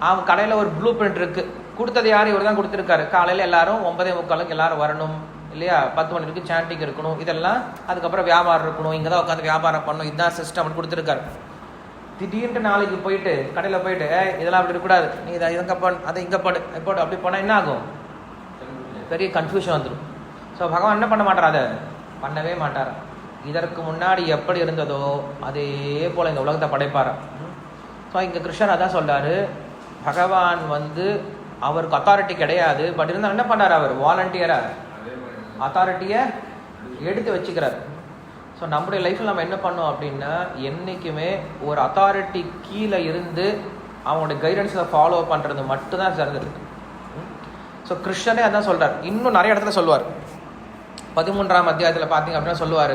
அவங்க கடையில் ஒரு ப்ளூ பிரிண்ட் இருக்குது. கொடுத்தது யார், இவர் தான் கொடுத்துருக்காரு. காலையில் எல்லாரும் 9:45 எல்லாரும் வரணும் இல்லையா? 10 மணிக்கு சாண்டிங் இருக்கணும், இதெல்லாம் அதுக்கப்புறம் வியாபாரம் இருக்கணும், இங்கே தான் உட்காந்து வியாபாரம் பண்ணணும், இதுதான் சிஸ்டம் கொடுத்துருக்காரு. திடீர்னு நாளைக்கு போயிட்டு கடையில் போயிட்டு இதெல்லாம் அப்படி இருக்கக்கூடாது, நீ இதை இங்கே போடு, அதை இங்கே போடு போட்டு அப்படி போனால் என்ன ஆகும், பெரிய கன்ஃபியூஷன் வந்துடும். ஸோ பகவான் என்ன பண்ண மாட்டார், அதை பண்ணவே மாட்டார். இதற்கு முன்னாடி எப்படி இருந்ததோ அதே போல் இந்த உலகத்தை படைப்பார். ஸோ இங்கே கிருஷ்ணர் அதான் சொல்கிறாரு, பகவான் வந்து அவருக்கு அத்தாரிட்டி கிடையாது. பட் இருந்தால் என்ன பண்ணார், அவர் வாலண்டியராக அத்தாரிட்டியை எடுத்து வச்சுக்கிறார். ஸோ நம்முடைய லைஃப்பில் நம்ம என்ன பண்ணோம் அப்படின்னா என்றைக்குமே ஒரு அத்தாரிட்டி கீழே இருந்து அவங்களுடைய கைடன்ஸில் ஃபாலோ பண்ணுறது மட்டும்தான் சிறந்தது. ஸோ கிருஷ்ணனே அதான் சொல்கிறார். இன்னும் நிறைய இடத்துல சொல்லுவார். 13ஆம் அத்தியாயத்தில் பார்த்தீங்க அப்படின்னா சொல்லுவார்,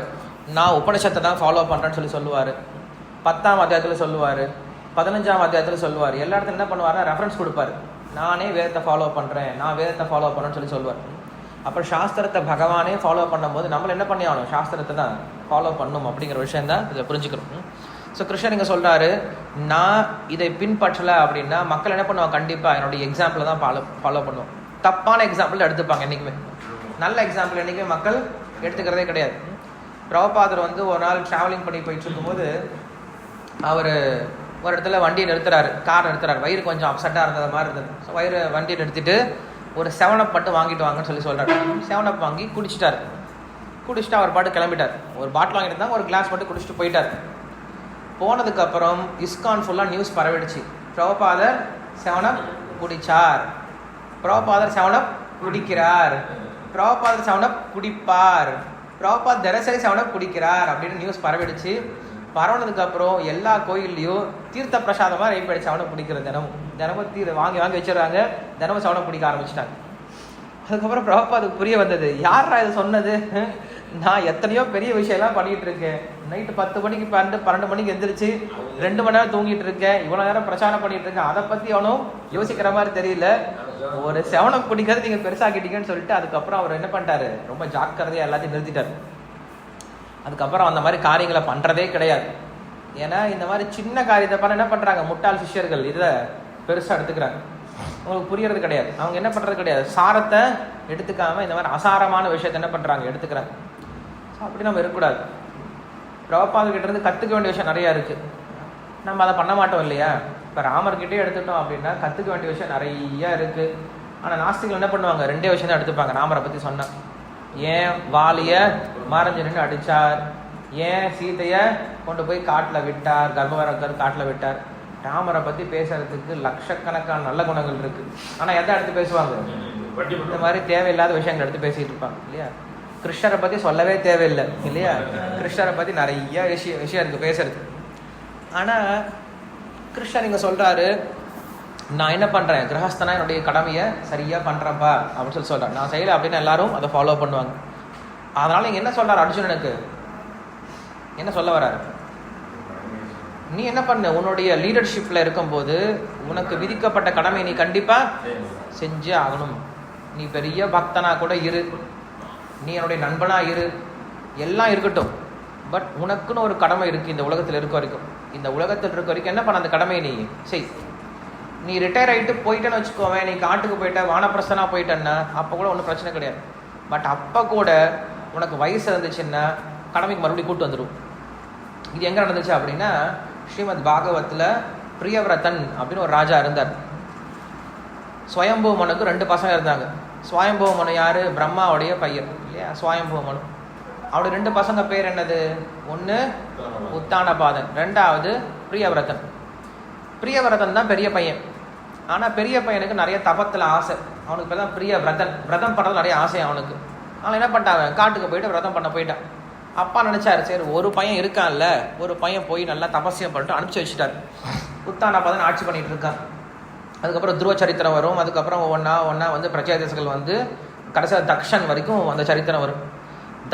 நான் உபனிஷத்தை தான் ஃபாலோ பண்ணுறேன்னு சொல்லி சொல்லுவார். 10ஆம் அத்தியாயத்தில் சொல்லுவார், 15ஆம் அத்தியாயத்தில் சொல்லுவார். எல்லா இடத்துல என்ன பண்ணுவார்னா ரெஃபரன்ஸ் கொடுப்பார், நானே வேதத்தை ஃபாலோ பண்ணுறேன், நான் வேதத்தை ஃபாலோ பண்ணுறேன்னு சொல்லி சொல்லுவார். அப்புறம் சாஸ்திரத்தை பகவானே ஃபாலோ பண்ணும்போது நம்மளை என்ன பண்ணி ஆகணும், சாஸ்திரத்தை தான் ஃபாலோ பண்ணணும் அப்படிங்கிற விஷயம் தான் இதில் புரிஞ்சுக்கணும். ஸோ கிருஷ்ணன் இங்கே சொல்கிறாரு, நான் இதை பின்பற்றலை அப்படின்னா மக்கள் என்ன பண்ணுவாங்க, கண்டிப்பாக என்னுடைய எக்ஸாம்பிளை தான் ஃபாலோ பண்ணுவோம். தப்பான எக்ஸாம்பிள் எடுத்துப்பாங்க என்றைக்குமே. நல்ல எக்ஸாம்பிள் என்றைக்குமே மக்கள் எடுத்துக்கிறதே கிடையாது. பிரபுபாதர் வந்து ஒரு நாள் ட்ராவலிங் பண்ணி போயிட்டு இருக்கும்போது அவர் ஒரு இடத்துல வண்டியை நிறுத்துறாரு, கார் நிறுத்துறாரு. வயிறு கொஞ்சம் அப்செட்டாக இருந்தது மாதிரி இருந்தது. ஸோ வண்டியை நிறுத்திட்டு ஒரு 7up மட்டும் வாங்கிட்டு வாங்கன்னு சொல்கிறாரு. 7up வாங்கி குடிச்சிட்டார். குடிச்சிட்டு அவர் பாட்டு கிளம்பிட்டார். ஒரு பாட்டில் வாங்கிட்டு இருந்தாங்க, ஒரு கிளாஸ் மட்டும் குடிச்சிட்டு போயிட்டார். போனதுக்கப்புறம் இஸ்கான் ஃபுல்லாக நியூஸ் பரவிடுச்சு. பிரபுபாதர் 7up குடிச்சார், பிரபுபாதர் 7up குடிக்கிறார், பிரபுபாதர் 7up குடிப்பார், பிரபுபாத் தினசரி 7up குடிக்கிறார் அப்படின்னு நியூஸ் பரவிடுச்சு. பரவனதுக்கப்புறம் எல்லா கோயில்லையும் தீர்த்த பிரசாதமாக ரெடி பண்ணிச்சு 7up குடிக்கிறது. தினமும் வாங்கி வச்சிடறாங்க. தினமும் 7up குடிக்க ஆரம்பிச்சிட்டாங்க. அதுக்கப்புறம் பிரபுபாதுக்கு புரிய வந்தது, யாரா இது சொன்னது? நான் எத்தனையோ பெரிய விஷயம்லாம் பண்ணிட்டு இருக்கேன். நைட்டு 10 மணிக்கு 12 மணிக்கு எந்திரிச்சு 2 மணி நேரம் தூங்கிட்டு இருக்கேன், இவ்வளோ நேரம் பிரச்சாரம் பண்ணிட்டு இருக்கேன், அதை பற்றி அவனும் யோசிக்கிற மாதிரி தெரியல. ஒரு 7up குடிக்கிறது நீங்கள் பெருசாக்கிட்டீங்கன்னு சொல்லிட்டு அதுக்கப்புறம் அவர் என்ன பண்ணிட்டாரு, ரொம்ப ஜாக்கிரதையாக எல்லாத்தையும் நிறுத்திட்டார். அதுக்கப்புறம் அந்த மாதிரி காரியங்களை பண்ணுறதே கிடையாது. ஏன்னா இந்த மாதிரி சின்ன காரியத்தை பண்ண என்ன பண்ணுறாங்க, முட்டாள் சிஷ்யர்கள் இதை பெருசாக எடுத்துக்கிறாங்க. அவங்களுக்கு புரியறது கிடையாது. அவங்க என்ன பண்ணுறது கிடையாது, சாரத்தை எடுத்துக்காமல் இந்த மாதிரி அசாரமான விஷயத்தை என்ன பண்ணுறாங்க, எடுத்துக்கிறாங்க. ஸோ அப்படி நம்ம இருக்கக்கூடாது. பிரபுபாதர்கிட்ட இருந்து கற்றுக்க வேண்டிய விஷயம் நிறையா இருக்குது. நம்ம அதை பண்ண மாட்டோம் இல்லையா? இப்போ ராமர்கிட்டே எடுத்துட்டோம் அப்படின்னா கற்றுக்க வேண்டிய விஷயம் நிறையா இருக்குது. ஆனால் நாஸ்திகள் என்ன பண்ணுவாங்க, 2 விஷயம் தான் எடுத்துப்பாங்க. ராமரை பற்றி சொன்னான், ஏன் வாலியை மறைஞ்சு நின்று அடித்தார், ஏன் சீதையை கொண்டு போய் காட்டில் விட்டார், கர்ப்பவரக்கர் காட்டில் விட்டார். ராமரை பற்றி பேசுறதுக்கு லட்சக்கணக்கான நல்ல குணங்கள் இருக்குது. ஆனால் எதை எடுத்து பேசுவாங்க, இந்த மாதிரி தேவையில்லாத விஷயங்கள் எடுத்து பேசிகிட்டு இருப்பாங்க இல்லையா? கிருஷ்ணரை பற்றி சொல்லவே தேவையில்லை இல்லையா? கிருஷ்ணரை பற்றி நிறைய விஷயம் இருக்குது பேசுறது. ஆனால் கிருஷ்ணர் இங்கே சொல்கிறாரு, நான் என்ன பண்ணுறேன், கிரகஸ்தனா என்னுடைய கடமையை சரியாக பண்ணுறேன்ப்பா அப்படின்னு சொல்கிறேன். நான் செய்யலை அப்படின்னு எல்லாரும் அதை ஃபாலோ பண்ணுவாங்க. அதனால் இங்கே என்ன சொல்கிறார் அர்ஜுனனுக்கு, என்ன சொல்ல வர்றாரு, நீ என்ன பண்ண, உன்னுடைய லீடர்ஷிப்பில் இருக்கும்போது உனக்கு விதிக்கப்பட்ட கடமை நீ கண்டிப்பாக செஞ்சே ஆகணும். நீ பெரிய பக்தனா கூட இரு, நீ என்னுடைய நண்பனா இரு, எல்லாம் இருக்கட்டும். பட் உனக்குன்னு ஒரு கடமை இருக்குது இந்த உலகத்தில் இருக்க வரைக்கும். இந்த உலகத்தில் இருக்க வரைக்கும் என்ன பண்ண, அந்த கடமையை நீ செய். நீ ரிட்டையர் ஆகிட்டு போயிட்டேன்னு வச்சுக்கோவேன், நீ காட்டுக்கு போயிட்ட வானப்பிரஸ்தனாக போயிட்டேன்னா அப்போ கூட ஒன்றும் பிரச்சனை கிடையாது. பட் அப்போ கூட உனக்கு வயசு இருந்துச்சுன்னா கடமைக்கு மறுபடியும் கூட்டு வந்துடும். இது எங்கே நடந்துச்சு அப்படின்னா, ஸ்ரீமத் பாகவத்தில் பிரியவிரதன் அப்படின்னு ஒரு ராஜா இருந்தார். ஸ்வயம்பூமனுக்கு 2 பசங்க இருந்தாங்க. ஸ்வயம்பூமனு யார், பிரம்மாவுடைய பையன் இல்லையா? ஸ்வயம்பூமனு அவருடைய 2 பசங்க பேர் என்னது, ஒன்று உத்தானபாதன், 2வது பிரியவிரதன். பிரியவிரதன் தான் பெரிய பையன். ஆனால் பெரிய பையனுக்கு நிறைய தபத்தில் ஆசை. அவனுக்கு இப்போ தான் பிரியவிரதன், விரதம் பண்ணுறது நிறைய ஆசை அவனுக்கு. ஆனால் என்ன பண்ணிட்டாங்க, காட்டுக்கு போயிட்டு விரதம் பண்ண போயிட்டான். அப்பா நினச்சாரு, சரி ஒரு பையன் இருக்கான்ல, ஒரு பையன் போய் நல்லா தபஸ்யம் பண்ணிட்டு அனுப்பிச்சி வச்சுட்டார். உத்தானபாதன் ஆட்சி பண்ணிட்டு இருக்கான். அதுக்கப்புறம் துருவ சரித்திரம் வரும். அதுக்கப்புறம் ஒன்றா வந்து பிரஜாதேசங்கள் வந்து கடைசியாக தக்ஷன் வரைக்கும் அந்த சரித்திரம் வரும்.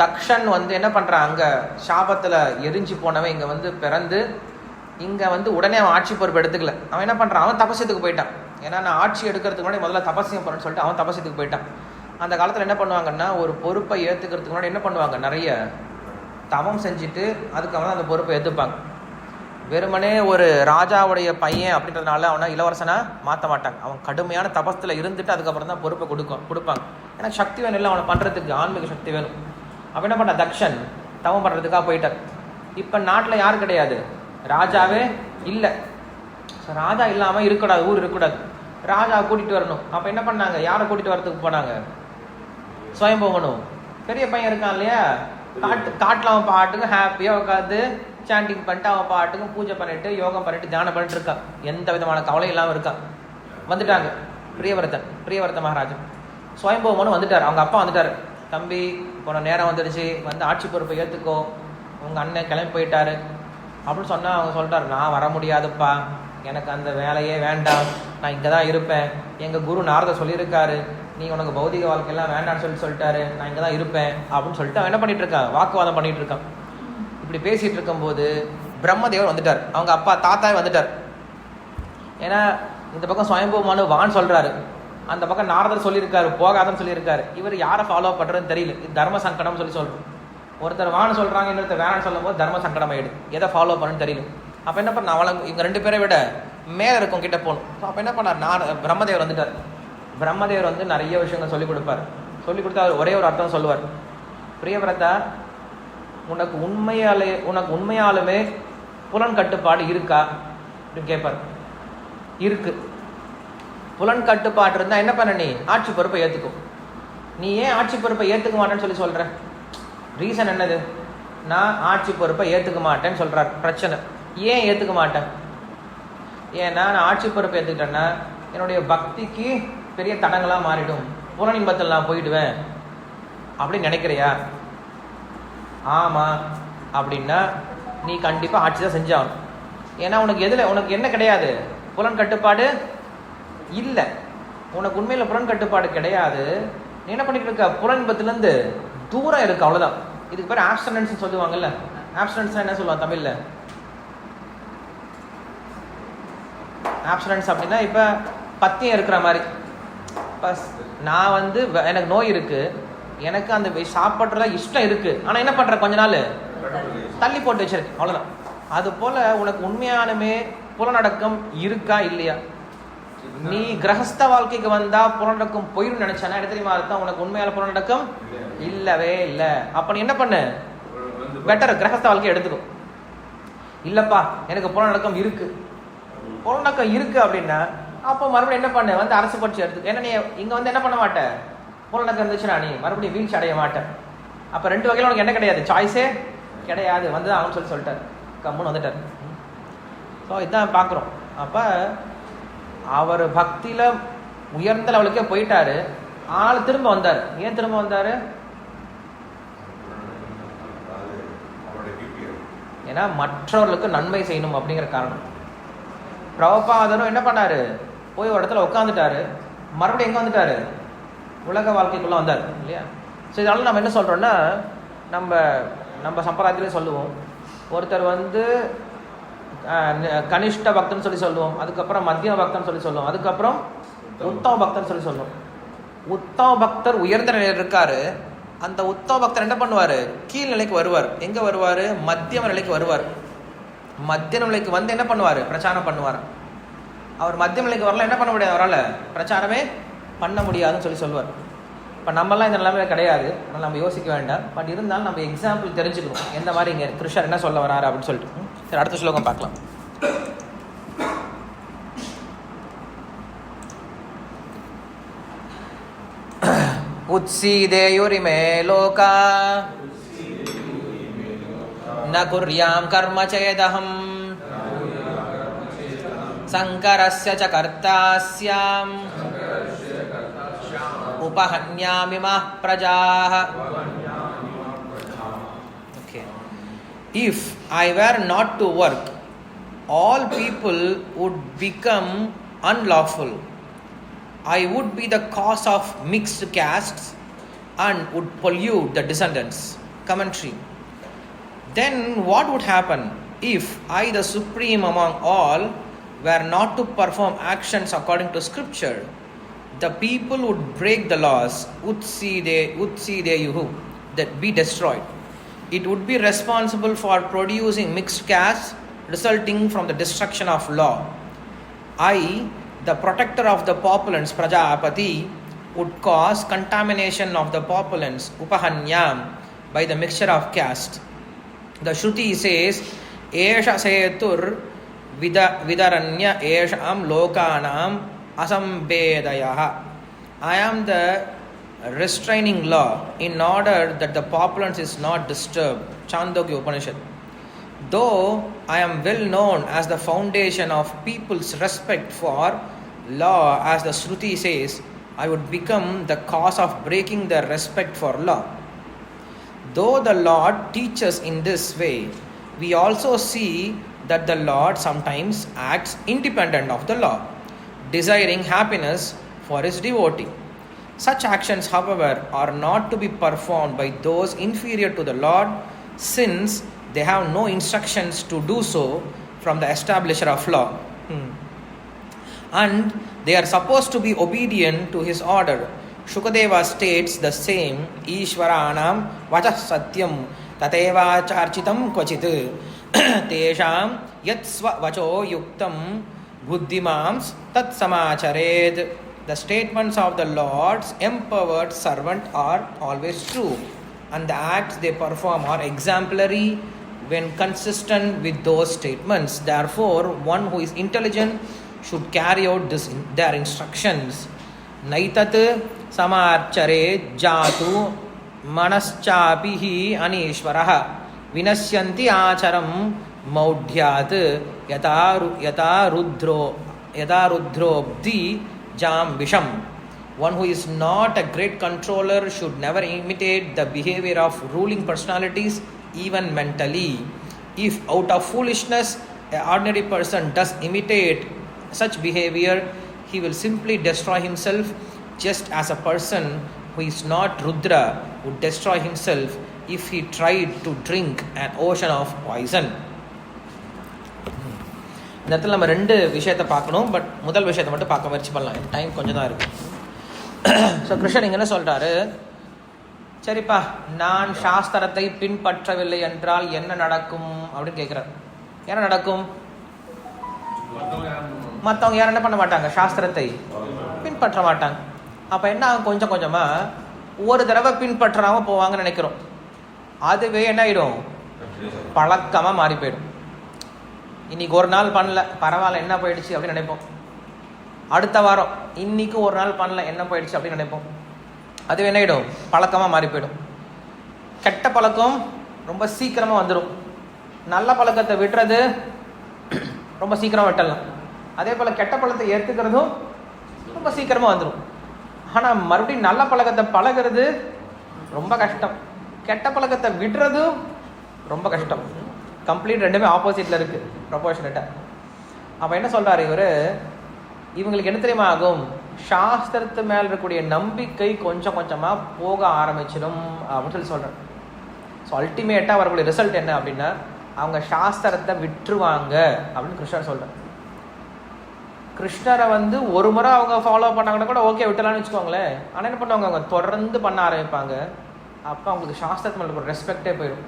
தக்ஷன் வந்து என்ன பண்ணுறான், அங்கே சாபத்தில் எரிஞ்சு போனவன் இங்கே வந்து பிறந்து இங்கே வந்து உடனே அவன் ஆட்சி பொறுப்பு எடுத்துக்கல. அவன் என்ன பண்ணுறான், அவன் தபசியத்துக்கு போயிட்டான். ஏன்னா நான் ஆட்சி எடுக்கிறதுக்கு முன்னாடி முதல்ல தபசியம் பண்ணணும்னு சொல்லிட்டு அவன் தபசியத்துக்கு போயிட்டான். அந்த காலத்தில் என்ன பண்ணுவாங்கன்னா, ஒரு பொறுப்பை ஏற்றுக்கிறதுக்கு முன்னாடி என்ன பண்ணுவாங்க, நிறைய தவம் செஞ்சுட்டு அதுக்கப்புறம் அந்த பொறுப்பை ஏற்றுப்பாங்க. வெறுமனே ஒரு ராஜாவுடைய பையன் அப்படின்றதுனால அவனை இளவரசனாக மாற்ற மாட்டாங்க. அவன் கடுமையான தபஸ்தில் இருந்துட்டு அதுக்கப்புறம் தான் பொறுப்பை கொடுப்பாங்க. ஏன்னா சக்தி வேணும் இல்லை அவனை பண்ணுறதுக்கு, ஆன்மீக சக்தி வேணும். அவன் என்ன பண்ண, தக்ஷன் தவம் பண்ணுறதுக்காக போயிட்டார். இப்போ நாட்டில் யார் கிடையாது, ராஜாவே இல்லை. ஸோ ராஜா இல்லாமல் இருக்கக்கூடாது, ஊர் இருக்கக்கூடாது, ராஜா கூட்டிகிட்டு வரணும். அப்போ என்ன பண்ணாங்க, யாரை கூட்டிகிட்டு வரதுக்கு போனாங்க, ஸ்வயம்பூமனு பெரிய பையன் இருக்கான் இல்லையா, காட்டில் அவன் பாட்டுக்கு ஹாப்பியாக உட்காந்து சாண்டிங் பண்ணிட்டு அவன் பாட்டுக்கும் பூஜை பண்ணிட்டு யோகம் பண்ணிட்டு தியானம் பண்ணிட்டு இருக்கான். எந்த விதமான கவலையும் இல்லாமல் இருக்கான். வந்துட்டாங்க பிரியவர்த்த மகாராஜன். ஸ்வயம்பூமனு வந்துட்டார், அவங்க அப்பா வந்துட்டார். தம்பி போன நேரம் வந்துடுச்சு, வந்து ஆட்சி பொறுப்பை ஏற்றுக்கோ, உங்கள் அண்ணன் கிளம்பி போயிட்டாரு அப்படின்னு சொன்னால் அவங்க சொல்கிறார், நான் வர முடியாதுப்பா, எனக்கு அந்த வேலையே வேண்டாம், நான் இங்கே தான் இருப்பேன். எங்கள் குரு நாரத சொல்லியிருக்காரு, நீ உனக்கு பௌதிக வாழ்க்கையெல்லாம் வேண்டான்னு சொல்லிட்டாரு, நான் இங்கே தான் இருப்பேன் அப்படின்னு சொல்லிட்டு அவன் என்ன பண்ணிட்டு இருக்கான், வாக்குவாதம் பண்ணிட்டு இருக்கான். இப்படி பேசிகிட்டு இருக்கும்போது பிரம்மதேவர் வந்துட்டார், அவங்க அப்பா தாத்தாவே வந்துட்டார். ஏன்னா இந்த பக்கம் ஸ்வயம்பூமனு வான்னு சொல்கிறாரு, அந்த பக்கம் நாரதர் சொல்லியிருக்காரு போகாதன்னு சொல்லியிருக்காரு. இவர் யாரை ஃபாலோ பண்ணுறதுன்னு தெரியல. இது தர்ம சங்கடம் சொல்லி சொல்கிறோம். ஒருத்தர் வான்னு சொல்கிறாங்க, இன்னொருத்தர் வேணான்னு சொல்லும் போது தர்ம சங்கடம் ஆகிடுது. எதை ஃபாலோ பண்ணுன்னு தெரியல. அப்போ என்ன பண்ண, அவளை இவங்க 2 பேரை விட மேலே இருக்கும் கிட்ட போகணும். அப்போ என்ன பண்ணார், பிரம்மதேவர் வந்துட்டார். பிரம்மதேவர் வந்து நிறைய விஷயங்கள் சொல்லிக் கொடுப்பார். சொல்லிக் கொடுத்தா அவர் ஒரே ஒரு அர்த்தம் சொல்லுவார், பிரியவிரதா உனக்கு உண்மையாலுமே புலன் கட்டுப்பாடு இருக்கா அப்படின்னு கேட்பார். இருக்கு. புலன் கட்டுப்பாடு இருந்தால் என்ன பண்ண, நீ ஆட்சி பொறுப்பை ஏற்றுக்கும். நீ ஏன் ஆட்சி பொறுப்பை ஏற்றுக்க மாட்டேன்னு சொல்லி சொல்கிற? ரீசன் என்னது? நான் ஆட்சி பொறுப்பை ஏற்றுக்க மாட்டேன்னு சொல்கிறார். பிரச்சனை ஏன் ஏற்றுக்க மாட்டேன்? ஏன்னா நான் ஆட்சி பொறுப்பை ஏற்றுக்கிட்டேன்னா என்னுடைய பக்திக்கு பெரிய தடங்களாக மாறிடும், புலனின்பத்தில் நான் போயிடுவேன் அப்படின்னு நினைக்கிறியா? ஆமாம் அப்படின்னா நீ கண்டிப்பாக ஆட்சி தான் செஞ்சாகணும். ஏன்னா உனக்கு என்ன கிடையாது? புலன் கட்டுப்பாடு இல்லை. உனக்கு உண்மையில் புலன் கட்டுப்பாடு கிடையாது. நீ என்ன பண்ணிட்டு இருக்க? புலன்பத்திலேருந்து தூரம் இருக்கு, அவ்வளோதான். இதுக்கு பேர் ஆப்ஸ்டனன்ஸ் சொல்லுவாங்கல்ல. ஆப்ஸ்டனன்ஸ் என்ன சொல்லுவாங்க தமிழில்? ஆப்ஸ்டனன்ஸ் அப்படின்னா இப்போ பத்தியம் இருக்கிற மாதிரி. இப்போ நான் எனக்கு நோய் இருக்கு, எனக்கு அந்த சாப்பிட்றதா இஷ்டம் இருக்கு, ஆனால் என்ன பண்ணுற, கொஞ்ச நாள் தள்ளி போட்டு வச்சிருக்கு, அவ்வளோதான். அது போல உனக்கு உண்மையானுமே புலனடக்கம் இருக்கா இல்லையா? நீ கிரகஸ்த வாழ்க்கைக்கு வந்தா புலனடக்கம் போயிடும் நினைச்சானா என்ன தெரியுமா அர்த்தம்? உனக்கு உண்மையான புலனடக்கம் இல்லவே இல்லை. அப்ப நீ என்ன பண்ணு? பெட்டர் கிரகஸ்த வாழ்க்கையை எடுத்துக்கும். இல்லப்பா எனக்கு புலனடக்கம் இருக்கு, புலனடக்கம் இருக்கு அப்படின்னா அப்போ மறுபடியும் என்ன பண்ணு? அரசு பட்சி எடுத்து. ஏன்னா நீ இங்க என்ன பண்ண மாட்டேன்? புலனடக்கம் இருந்துச்சுன்னா நீ மறுபடியும் வீழ்ச்சி அடைய மாட்டேன். அப்ப ரெண்டு வகையில உனக்கு என்ன கிடையாது? சாய்ஸே கிடையாது. அவன் சொல்லிட்டார், கம்முன்னு வந்துட்டார். ஸோ இதுதான் பார்க்குறோம். அப்போ அவர் பக்தியில் உயர்ந்த லெவலுக்கே போயிட்டாரு, ஆனால் திரும்ப வந்தார். ஏன் திரும்ப வந்தார்? ஏன்னா மற்றவர்களுக்கு நன்மை செய்யணும் அப்படிங்கிற காரணம். பிரபுபாதரும் என்ன பண்ணாரு? போய் ஒரு இடத்துல உட்காந்துட்டாரு, மறுபடியும் எங்கே வந்துட்டாரு? உலக வாழ்க்கைக்குள்ளே வந்தார் இல்லையா? ஸோ இதனால நம்ம என்ன சொல்கிறோன்னா, நம்ம சம்பிரதாயத்திலே சொல்லுவோம், ஒருத்தர் கனிஷ்ட பக்தன் சொல்லி சொல்லுவோம், அதுக்கப்புறம் மத்தியம பக்தன் சொல்லி சொல்லுவோம், அதுக்கப்புறம் உத்தம பக்தன் சொல்லி சொல்லுவோம். உத்தம பக்தர் உயர்ந்த நிலையில் இருக்காரு. அந்த உத்தம பக்தர் என்ன பண்ணுவார்? கீழ் நிலைக்கு வருவார். எங்கே வருவார்? மத்தியம நிலைக்கு வருவார். மத்தியம நிலைக்கு என்ன பண்ணுவார்? பிரச்சாரம் பண்ணுவார். அவர் மத்தியம நிலைக்கு வரலாம், என்ன பண்ண முடியாது, அவரால் பிரச்சாரமே பண்ண முடியாதுன்னு சொல்லி சொல்லுவார். இப்போ நம்மலாம் இந்த நிலைமையில கிடையாது, அதனால் நம்ம யோசிக்க வேண்டாம். பட் இருந்தாலும் நம்ம எக்ஸாம்பிள் தெரிஞ்சுக்கணும், எந்த மாதிரி இங்கே கிருஷ்ணர் என்ன சொல்ல வராரு அப்படின்னு சொல்லிட்டு. சரி, அடுத்த ஸ்லோகம் பார்க்கலாம். உத்சீதேயுரிமே லோகா ந குர்யாம் கர்ம சேதஹம் சங்கரஸ்ய ச கர்த்தாஸ்யாம் உபஹன்யாமிமः பிரஜாः. Okay. If I were not to work, all people would become unlawful. I would be the cause of mixed castes and would pollute the descendants. Commentary. Then what would happen if I, the supreme among all, were not to perform actions according to scripture? The people would break the laws, utsīdeyuhu, that be destroyed. It would be responsible for producing mixed castes, resulting from the destruction of law. I, the protector of the populace, Prajapati, would cause contamination of the populace, upahanyam, by the mixture of caste. The Shruti says, Esha setur vidaranya esham lokanam asambedayah. I am the restraining law in order that the populace is not disturbed. Chandogya Upanishad. Though I am well known as the foundation of people's respect for law, as the Shruti says, I would become the cause of breaking their respect for law. Though the Lord teaches in this way, we also see that the Lord sometimes acts independent of the law, desiring happiness for his devotee. Such actions, however, are not to be performed by those inferior to the Lord, since they have no instructions to do so from the establisher of law. And they are supposed to be obedient to his order. Shukadeva states the same, Ishvaranam vachah satyam tateva charchitam kvachit tesham yat sva vacho yuktam buddhimams tat samachared. The statements of the Lord's empowered servant are always true, and the acts they perform are exemplary, when consistent with those statements. Therefore, one who is intelligent should carry out their instructions. Naitat samarchare jatu manaschapihi anishvaraha vinasyanti acharam maudhyat yata rudrobdi jam visham. One who is not a great controller should never imitate the behavior of ruling personalities, even mentally. If out of foolishness an ordinary person does imitate such behavior, he will simply destroy himself, just as a person who is not Rudra would destroy himself if he tried to drink an ocean of poison. இந்த இடத்துல நம்ம ரெண்டு விஷயத்தை பார்க்கணும். பட் முதல் விஷயத்தை மட்டும் பார்க்க முயற்சி பண்ணலாம், டைம் கொஞ்சம் தான் இருக்குது. ஸோ கிருஷ்ணன் இங்கே என்ன சொல்கிறாரு, சரிப்பா நான் சாஸ்திரத்தை பின்பற்றவில்லை என்றால் என்ன நடக்கும் அப்படின்னு கேட்குறார். என்ன நடக்கும்? மற்றவங்க யாரும் என்ன பண்ண மாட்டாங்க, சாஸ்திரத்தை பின்பற்ற மாட்டாங்க. அப்போ என்ன ஆகும், கொஞ்சம் கொஞ்சமாக ஒரு தடவை பின்பற்றாமல் போவாங்கன்னு நினைக்கிறோம். அதுவே என்ன ஆகிடும், பழக்கமாக மாறி போயிடும். இன்னைக்கு ஒரு நாள் பண்ணல, பரவாயில்ல என்ன போயிடுச்சு அப்படின்னு நினைப்போம். அடுத்த வாரம் இன்னைக்கு ஒரு நாள் பண்ணல, என்ன போயிடுச்சு அப்படின்னு நினைப்போம். அது என்ன ஆகிடும், பழக்கமாக மாறி போயிடும். கெட்ட பழக்கம் ரொம்ப சீக்கிரமாக வந்துடும். நல்ல பழக்கத்தை விட்டுறது ரொம்ப சீக்கிரமாக விட்டுடலாம். அதே போல் கெட்ட பழக்கத்தை ஏற்றுக்கிறதும் ரொம்ப சீக்கிரமாக வந்துடும். ஆனால் மறுபடியும் நல்ல பழக்கத்தை பழகிறது ரொம்ப கஷ்டம். கெட்ட பழக்கத்தை விடுறதும் ரொம்ப கஷ்டம். கம்ப்ளீட் ரெண்டுமே ஆப்போசிட்டில் இருக்குது, ப்ரொபோர்ஷனேட்டாக. அப்போ என்ன சொல்கிறார் இவர், இவங்களுக்கு என்ன தெரியுமா ஆகும், சாஸ்திரத்து மேல் இருக்கக்கூடிய நம்பிக்கை கொஞ்சம் கொஞ்சமாக போக ஆரம்பிச்சிடும் அப்படின்னு சொல்லி சொல்கிறேன். ஸோ அல்டிமேட்டாக வரக்கூடிய ரிசல்ட் என்ன அப்படின்னா, அவங்க சாஸ்திரத்தை விட்டுருவாங்க அப்படின்னு கிருஷ்ணர் சொல்கிறார். கிருஷ்ணரை ஒரு முறை அவங்க ஃபாலோ பண்ணாங்கன்னா கூட ஓகே விட்டலான்னு வச்சுக்கோங்களேன். ஆனால் என்ன பண்ணுவாங்க, அவங்க தொடர்ந்து பண்ண ஆரம்பிப்பாங்க. அப்போ அவங்களுக்கு சாஸ்திரத்து மேலே ஒரு ரெஸ்பெக்டே போயிடும்.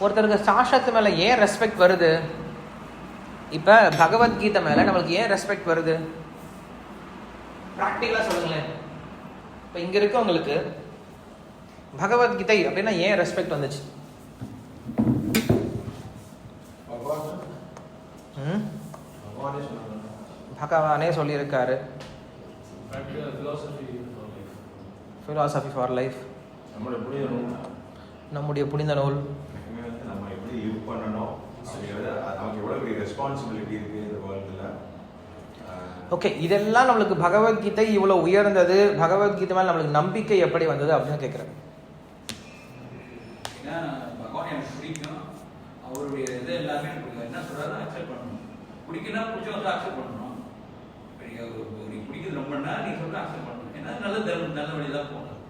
ஒருத்தருக்கு சாஸ்திரத்து மேலே ஏன் ரெஸ்பெக்ட் வருது, இப்போ பகவத்கீதை மேலே நம்மளுக்கு ஏன் ரெஸ்பெக்ட் வருது, ப்ராக்டிக்கலாக சொல்லுங்களேன். இப்போ இங்கே இருக்கவங்களுக்கு பகவத்கீதை அப்படின்னா ஏன் ரெஸ்பெக்ட் வந்துச்சு? பகவானே சொல்லியிருக்காரு, ஃபிலாசபி ஃபார் லைஃப், நம்முடைய புனித நூல். ஓகே, இதெல்லாம் நம்மளுக்கு பகவத்கீதை இவ்வளோ உயர்ந்தது, பகவத்கீதை மேலே நம்மளுக்கு நம்பிக்கை எப்படி வந்தது அப்படின்னு கேட்குறேன். பகவான் எனக்கு பிடிக்கும், அவருடைய இது எல்லாமே எனக்கு என்ன சொல்றாரு அக்செப்ட் பண்ணணும். பிடிக்குன்னா பிடிச்சவங்க அக்செப்ட் பண்ணணும். பிடிக்குது ரொம்பன்னா நீ சொல்ற அக்செப்ட் பண்ணணும். ஏன்னா நல்ல வழி தான் போகணும்.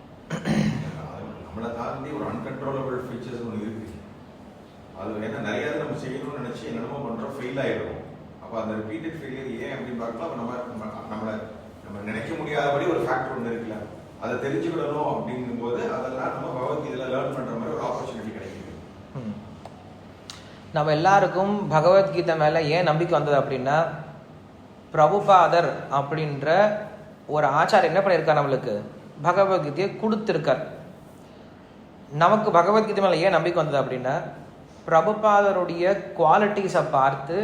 நம்மளை தாண்டி ஒரு அன்கன்ட்ரோலபிள் ஃபீச்சர்ஸ் ஒன்று இருக்கு. அது ஏன்னா நிறைய நம்ம செய்யணும்னு நினைச்சு என்னென்னமோ பண்றோம், ஃபெயில் ஆயிடும். அப்போ அந்த ரிப்பீட்டட் ஃபெயிலியர் ஏன் அப்படின்னு பார்க்கலாம். நம்ம நினைக்க முடியாதபடி ஒரு ஃபேக்டர் ஒன்று இருக்குல்ல, அதை தெரிஞ்சுக்கிடணும் அப்படிங்கும் போது அதெல்லாம் நம்ம பகவத்கீதையில் லேர்ன் பண்ற மாதிரி ஒரு ஆப்பர்ச்சுனிட்டி கிடைக்குது. நம்ம எல்லாருக்கும் பகவத்கீதை மேலே ஏன் நம்பிக்கை வந்தது அப்படின்னா, பிரபுபாதர் அப்படின்ற ஒரு ஆச்சாரியர் என்ன பண்ணியிருக்கார், நம்மளுக்கு பகவத்கீதையை கொடுத்துருக்கார். நமக்கு பகவத்கீதை மேலே ஏன் நம்பிக்கை வந்தது அப்படின்னா, பிரபுபாதருடைய குவாலிட்டிஸை பார்த்து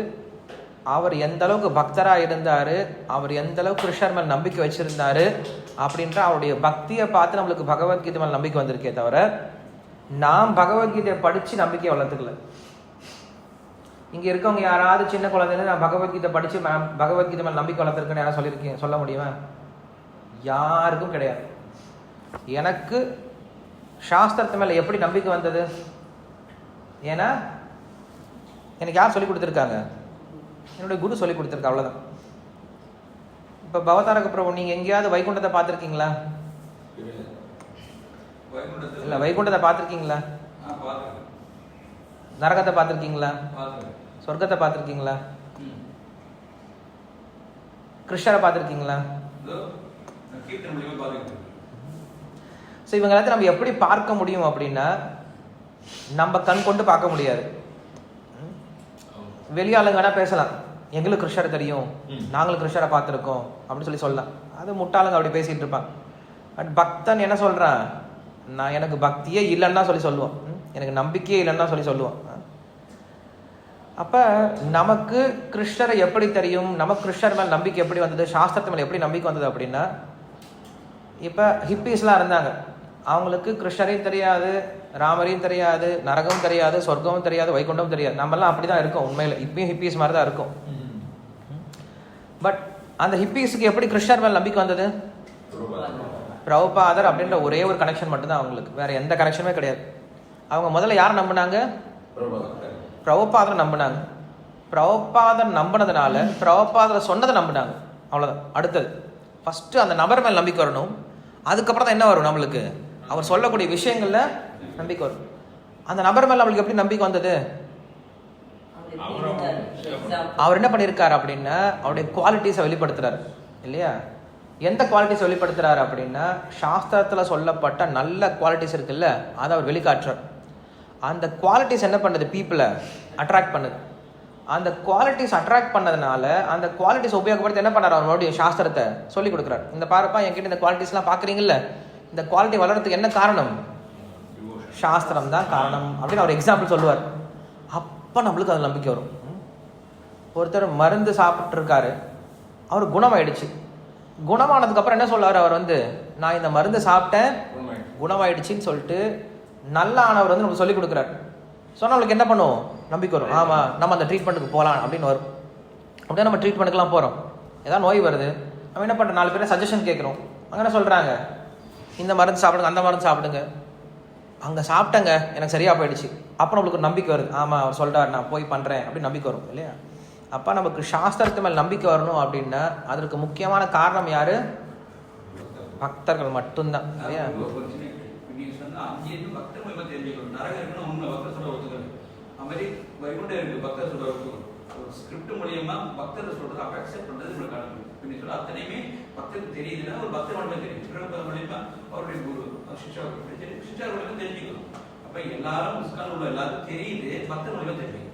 அவர் எந்த அளவுக்கு பக்தராக இருந்தார், அவர் எந்த அளவுக்கு கிருஷ்ணர் மேல் நம்பிக்கை வச்சிருந்தாரு அப்படின்ற அவருடைய பக்தியை பார்த்து நம்மளுக்கு பகவத்கீதை மேல் நம்பிக்கை வந்திருக்கே தவிர, நாம் பகவத்கீதையை படித்து நம்பிக்கை வளர்த்துக்கல. இங்கே இருக்கவங்க யாராவது சின்ன குழந்தைங்க நான் பகவத்கீதை படித்து பகவத்கீதை மேல் நம்பிக்கை வளர்த்துருக்கேன்னு யாராவது சொல்லியிருக்கீங்க, சொல்ல முடியுமா? யாருக்கும் கிடையாது. எனக்கு சாஸ்திரத்து மேலே எப்படி நம்பிக்கை வந்தது, ஏன்னா எனக்கு யார் சொல்லி கொடுத்துருக்காங்க, என்னுடைய குரு சொல்லி கொடுத்துருக்கா, அவ்வளோதான். இப்போ பவதாரக பிரபு நீங்கள் எங்கேயாவது வைகுண்டத்தை பார்த்துருக்கீங்களா? இல்லை, வைகுண்டத்தை பார்த்துருக்கீங்களா? நரகத்தை பார்த்துருக்கீங்களா? சொர்க்கத்தை பார்த்துருக்கீங்களா? கிருஷ்ணரை பார்த்துருக்கீங்களா? ஸோ இவங்க எல்லாத்தையும் நம்ம எப்படி பார்க்க முடியும் அப்படின்னா, நம்ம கண் கொண்டு பார்க்க முடியாது. வெளியாளுங்கன்னா பேசலாம், எங்களுக்கு கிருஷ்ணரை தெரியும், நாங்களும் கிருஷ்ணரை பார்த்துருக்கோம் அப்படின்னு சொல்லலாம். அது முட்டாளுங்க அப்படி பேசிகிட்டு இருப்பாங்க. பட் பக்தன் என்ன சொல்கிறான், நான் எனக்கு பக்தியே இல்லைன்னா சொல்லுவான், எனக்கு நம்பிக்கையே இல்லைன்னா சொல்லுவான். அப்போ நமக்கு கிருஷ்ணரை எப்படி தெரியும், நமக்கு கிருஷ்ணர் மேல் நம்பிக்கை எப்படி வந்தது, சாஸ்திரத்து மேலே எப்படி நம்பிக்கை வந்தது அப்படின்னா, இப்போ ஹிப்பீஸ்லாம் இருந்தாங்க, அவங்களுக்கு கிருஷ்ணரையும் தெரியாது, ராமரையும் தெரியாது, நரகமும் தெரியாது, சொர்க்கமும் தெரியாது, வைகுண்டமும் தெரியாது. நம்மலாம் அப்படி தான் இருக்கோம் உண்மையில், இப்பயும் ஹிப்பீஸ் மாதிரி தான் இருக்கும். பட் அந்த ஹிப்பீஸுக்கு எப்படி கிருஷ்ணர் மேல் நம்பிக்கை வந்தது? பிரபுபாதர் அப்படின்ற ஒரே ஒரு கனெக்ஷன் மட்டும்தான் அவங்களுக்கு, வேற எந்த கனெக்ஷனுமே கிடையாது. அவங்க முதல்ல யாரை நம்பினாங்க? பிரபுபாதரை நம்பினாங்க. பிரபுபாதர் நம்பினதுனால பிரபுபாதரை சொன்னதை நம்பினாங்க, அவ்வளோதான். அடுத்தது ஃபஸ்ட்டு அந்த நபர் மேல் நம்பிக்கை வரணும், அதுக்கப்புறம் தான் என்ன வரும் நம்மளுக்கு, அவர் சொல்லக்கூடிய விஷயங்கள்ல நம்பிக்கை வரும். அந்த நபர் மேல் நம்மளுக்கு எப்படி நம்பிக்கை வந்தது? அவர் என்ன பண்ணியிருக்காரு அப்படின்னா அவருடைய குவாலிட்டிஸை வெளிப்படுத்துறாரு இல்லையா? எந்த குவாலிட்டிஸ் வெளிப்படுத்துறாரு அப்படின்னா, சாஸ்திரத்தில் சொல்லப்பட்ட நல்ல குவாலிட்டிஸ் இருக்குல்ல, அதை அவர் வெளிக்காட்டுறார். அந்த குவாலிட்டிஸ் என்ன பண்ணுது? பீப்புளை அட்ராக்ட் பண்ணுது. அந்த குவாலிட்டிஸ் அட்ராக்ட் பண்ணதுனால அந்த குவாலிட்டிஸ் உபயோகப்படுத்தி என்ன பண்ணார்? அவர் மறுபடியும் சாஸ்திரத்தை சொல்லி கொடுக்குறாரு. இந்த பாருப்பா, என்கிட்ட இந்த குவாலிட்டிஸ்லாம் பார்க்குறீங்கல்ல, இந்த குவாலிட்டி வளர்றதுக்கு என்ன காரணம்? சாஸ்திரம் தான் காரணம் அப்படின்னு அவர் எக்ஸாம்பிள் சொல்லுவார். அப்போ நம்மளுக்கு அது நம்பிக்கை வரும். ஒருத்தர் மருந்து சாப்பிட்ருக்காரு, அவர் குணமாயிடுச்சு. குணமானதுக்கப்புறம் என்ன சொல்லுவார்? அவர் நான் இந்த மருந்து சாப்பிட்டேன், குணமாயிடுச்சின்னு சொல்லிட்டு நல்ல ஆனவர் நமக்கு சொல்லிக் கொடுக்குறாரு. சொன்னால் நம்மளுக்கு என்ன பண்ணுவோம்? நம்பிக்கை வரும். ஆமாம், நம்ம அந்த ட்ரீட்மெண்ட்டுக்கு போகலாம் அப்படின்னு வரும். அப்படியே நம்ம ட்ரீட்மெண்ட்டுக்குலாம் போகிறோம். ஏதாவது நோய் வருது, நம்ம என்ன பண்ணுறோம்? 4 பேரை சஜஷன் கேட்குறோம். அங்கே என்ன சொல்கிறாங்க? இந்த மருந்து சாப்பிடுங்க, அந்த மருந்து சாப்பிடுங்க. அங்கே சாப்பிட்டங்க, எனக்கு சரியாக போயிடுச்சு. அப்போ நம்மளுக்கு ஒரு நம்பிக்கை வருது. ஆமாம், அவர் சொல்கிறார், நான் போய் பண்ணுறேன் அப்படின்னு நம்பிக்கை வரும் இல்லையா? அப்போ நமக்கு சாஸ்திரத்து மேல் நம்பிக்கை வரணும் அப்படின்னா அதற்கு முக்கியமான காரணம் யாரு? பக்தர்கள் மட்டும்தான் இல்லையா? ஸ்கிரிப்ட் மூலியமா பக்தர் சொல்றது அப்ப அக்செப்ட் பண்றது உங்களுக்கு அனுப்பி சொல்ல அத்தனையுமே பக்தருக்கு தெரியுதுன்னா ஒரு பக்தர் மட்டும் தெரியும். மூலியமா அவருடைய குரு சிஷ்டர் மூலியமா தெரிஞ்சுக்கணும். அப்ப எல்லாரும் இஸ்கான் உள்ள எல்லாருக்கும் தெரியுது, பக்தர் மூலியமா தெரியும்.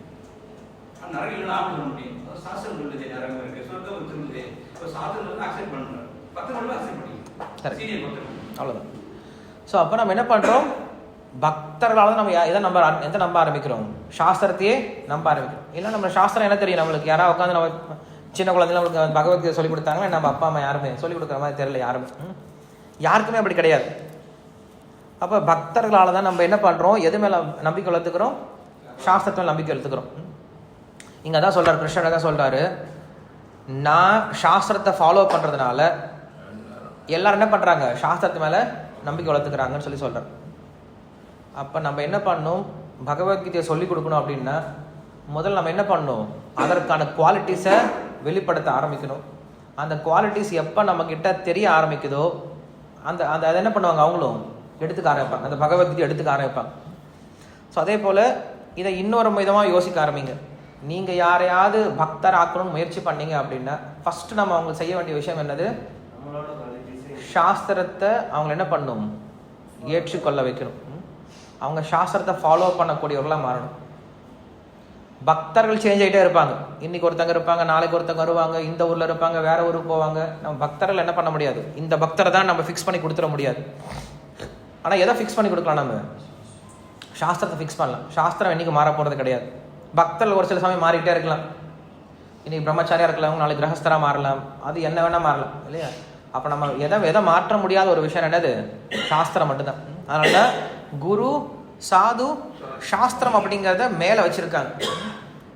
நிறைய நாம சொல்ல முடியும், சாஸ்திரம் சொல்லுது, நிறைய இருக்கு, சொர்க்கம் சொல்லுது. இப்போ சாஸ்திரம் அக்செப்ட் பண்றாரு, பக்தர் மூலியமா அக்செப்ட் பண்ணிக்கலாம், சீனியர் பக்தர். அவ்வளோதான். ஸோ அப்போ நம்ம என்ன பண்ணுறோம்? பக்தர்களால் நம்ம எதை நம்ப ஆரம்பிக்கிறோம்? சாஸ்திரத்தையே நம்ப ஆரம்பிக்கிறோம். இல்லை நம்ம சாஸ்திரம் என்ன தெரியும் நம்மளுக்கு? யாராவது உட்காந்து நம்ம சின்ன குழந்தைல நம்மளுக்கு பகவத்கீதை சொல்லிக் கொடுத்தாங்களா? நம்ம அப்பா அம்மா யாருமே சொல்லிக் கொடுக்குற மாதிரி தெரியல, யாருக்குமே அப்படி கிடையாது. அப்போ பக்தர்களால் தான் நம்ம என்ன பண்ணுறோம்? எது மேலே நம்பிக்கை வளர்த்துக்கிறோம்? சாஸ்திரத்தில் நம்பிக்கை வளர்த்துக்கிறோம். இங்கே தான் சொல்கிறார், கிருஷ்ணர் தான் சொல்கிறாரு, நான் சாஸ்திரத்தை ஃபாலோ பண்ணுறதுனால எல்லாரும் என்ன பண்ணுறாங்க? சாஸ்திரத்து மேலே நம்பிக்கை வளர்த்துக்கிறாங்கன்னு சொல்லி சொல்கிறார். அப்போ நம்ம என்ன பண்ணணும்? பகவத்கீதையை சொல்லிக் கொடுக்கணும் அப்படின்னா முதல்ல நம்ம என்ன பண்ணணும்? அதற்கான குவாலிட்டிஸை வெளிப்படுத்த ஆரம்பிக்கணும். அந்த குவாலிட்டிஸ் எப்போ நம்மக்கிட்ட தெரிய ஆரம்பிக்குதோ அதை என்ன பண்ணுவாங்க? அவங்களும் எடுத்துக்க ஆரம்பிப்பாங்க, அந்த பகவத்கீதை எடுத்துக்க ஆரம்பிப்பாங்க. ஸோ அதே போல் இதை இன்னொரு விதமாக யோசிக்க ஆரம்பிங்க. நீங்கள் யாரையாவது பக்தர் ஆக்கணும்னு முயற்சி பண்ணீங்க அப்படின்னா ஃபஸ்ட்டு நம்ம அவங்களுக்கு செய்ய வேண்டிய விஷயம் என்னது? சாஸ்திரத்தை அவங்களை என்ன பண்ணணும்? ஏற்றுக்கொள்ள வைக்கணும். அவங்க சாஸ்திரத்தை ஃபாலோ பண்ணக்கூடியவர்களாக மாறணும். பக்தர்கள் சேஞ்ச் ஆகிட்டே இருப்பாங்க. இன்னைக்கு ஒருத்தங்க இருப்பாங்க, நாளைக்கு ஒருத்தங்க வருவாங்க, இந்த ஊரில் இருப்பாங்க, வேற ஊருக்கு போவாங்க. நம்ம பக்தர்கள் என்ன பண்ண முடியாது? இந்த பக்தரை தான் நம்ம ஃபிக்ஸ் பண்ணி கொடுத்துட முடியாது. ஆனால் எதை ஃபிக்ஸ் பண்ணி கொடுக்கலாம்? நம்ம சாஸ்திரத்தை ஃபிக்ஸ் பண்ணலாம். சாஸ்திரம் என்றைக்கு மாற போகிறது கிடையாது. பக்தர்கள் ஒரு சில சமயம் மாறிக்கிட்டே இருக்கலாம். இன்னைக்கு பிரம்மச்சாரியாக இருக்கலாம், நாளைக்கு கிரகஸ்தராக மாறலாம், அது என்ன வேணால் மாறலாம் இல்லையா? அப்போ நம்ம எதை மாற்ற முடியாத ஒரு விஷயம் என்னது? சாஸ்திரம் மட்டும்தான். அதனால தான் குரு, சாது, சாஸ்திரம் அப்படிங்கிறத மேலே வச்சுருக்காங்க.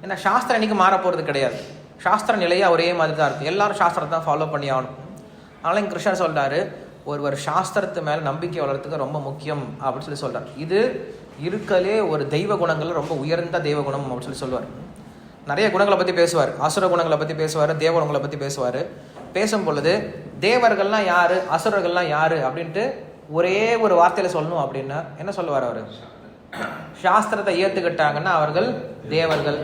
ஏன்னா சாஸ்திரம் என்றைக்கு மாற போகிறது கிடையாது. சாஸ்திர நிலையாக ஒரே மாதிரி தான் இருக்குது. எல்லாரும் சாஸ்திரத்தை தான் ஃபாலோ பண்ணி ஆகணும். அதனால இங்கே கிருஷ்ணர் சொல்கிறாரு, ஒருவர் சாஸ்திரத்து மேலே நம்பிக்கை வளர்றதுக்கு ரொம்ப முக்கியம் அப்படின்னு சொல்கிறார். இது இருக்கலே ஒரு தெய்வ குணங்கள் ரொம்ப உயர்ந்த தெய்வ குணம் அப்படின்னு சொல்லுவார். நிறைய குணங்களை பற்றி பேசுவார், அசுர குணங்களை பற்றி பேசுவார், தேவ குணங்களை பற்றி பேசுவார். பேசும் பொழுது தேவர்கள்லாம் யார், அசுரர்கள்லாம் யார் அப்படின்ட்டு ஒரே ஒரு வார்த்தையில் சொல்லணும் அப்படின்னா என்ன சொல்லுவார் அவர்? சாஸ்திரத்தை ஏற்றுக்கிட்டாங்கன்னா அவர்கள் தேவர்கள்,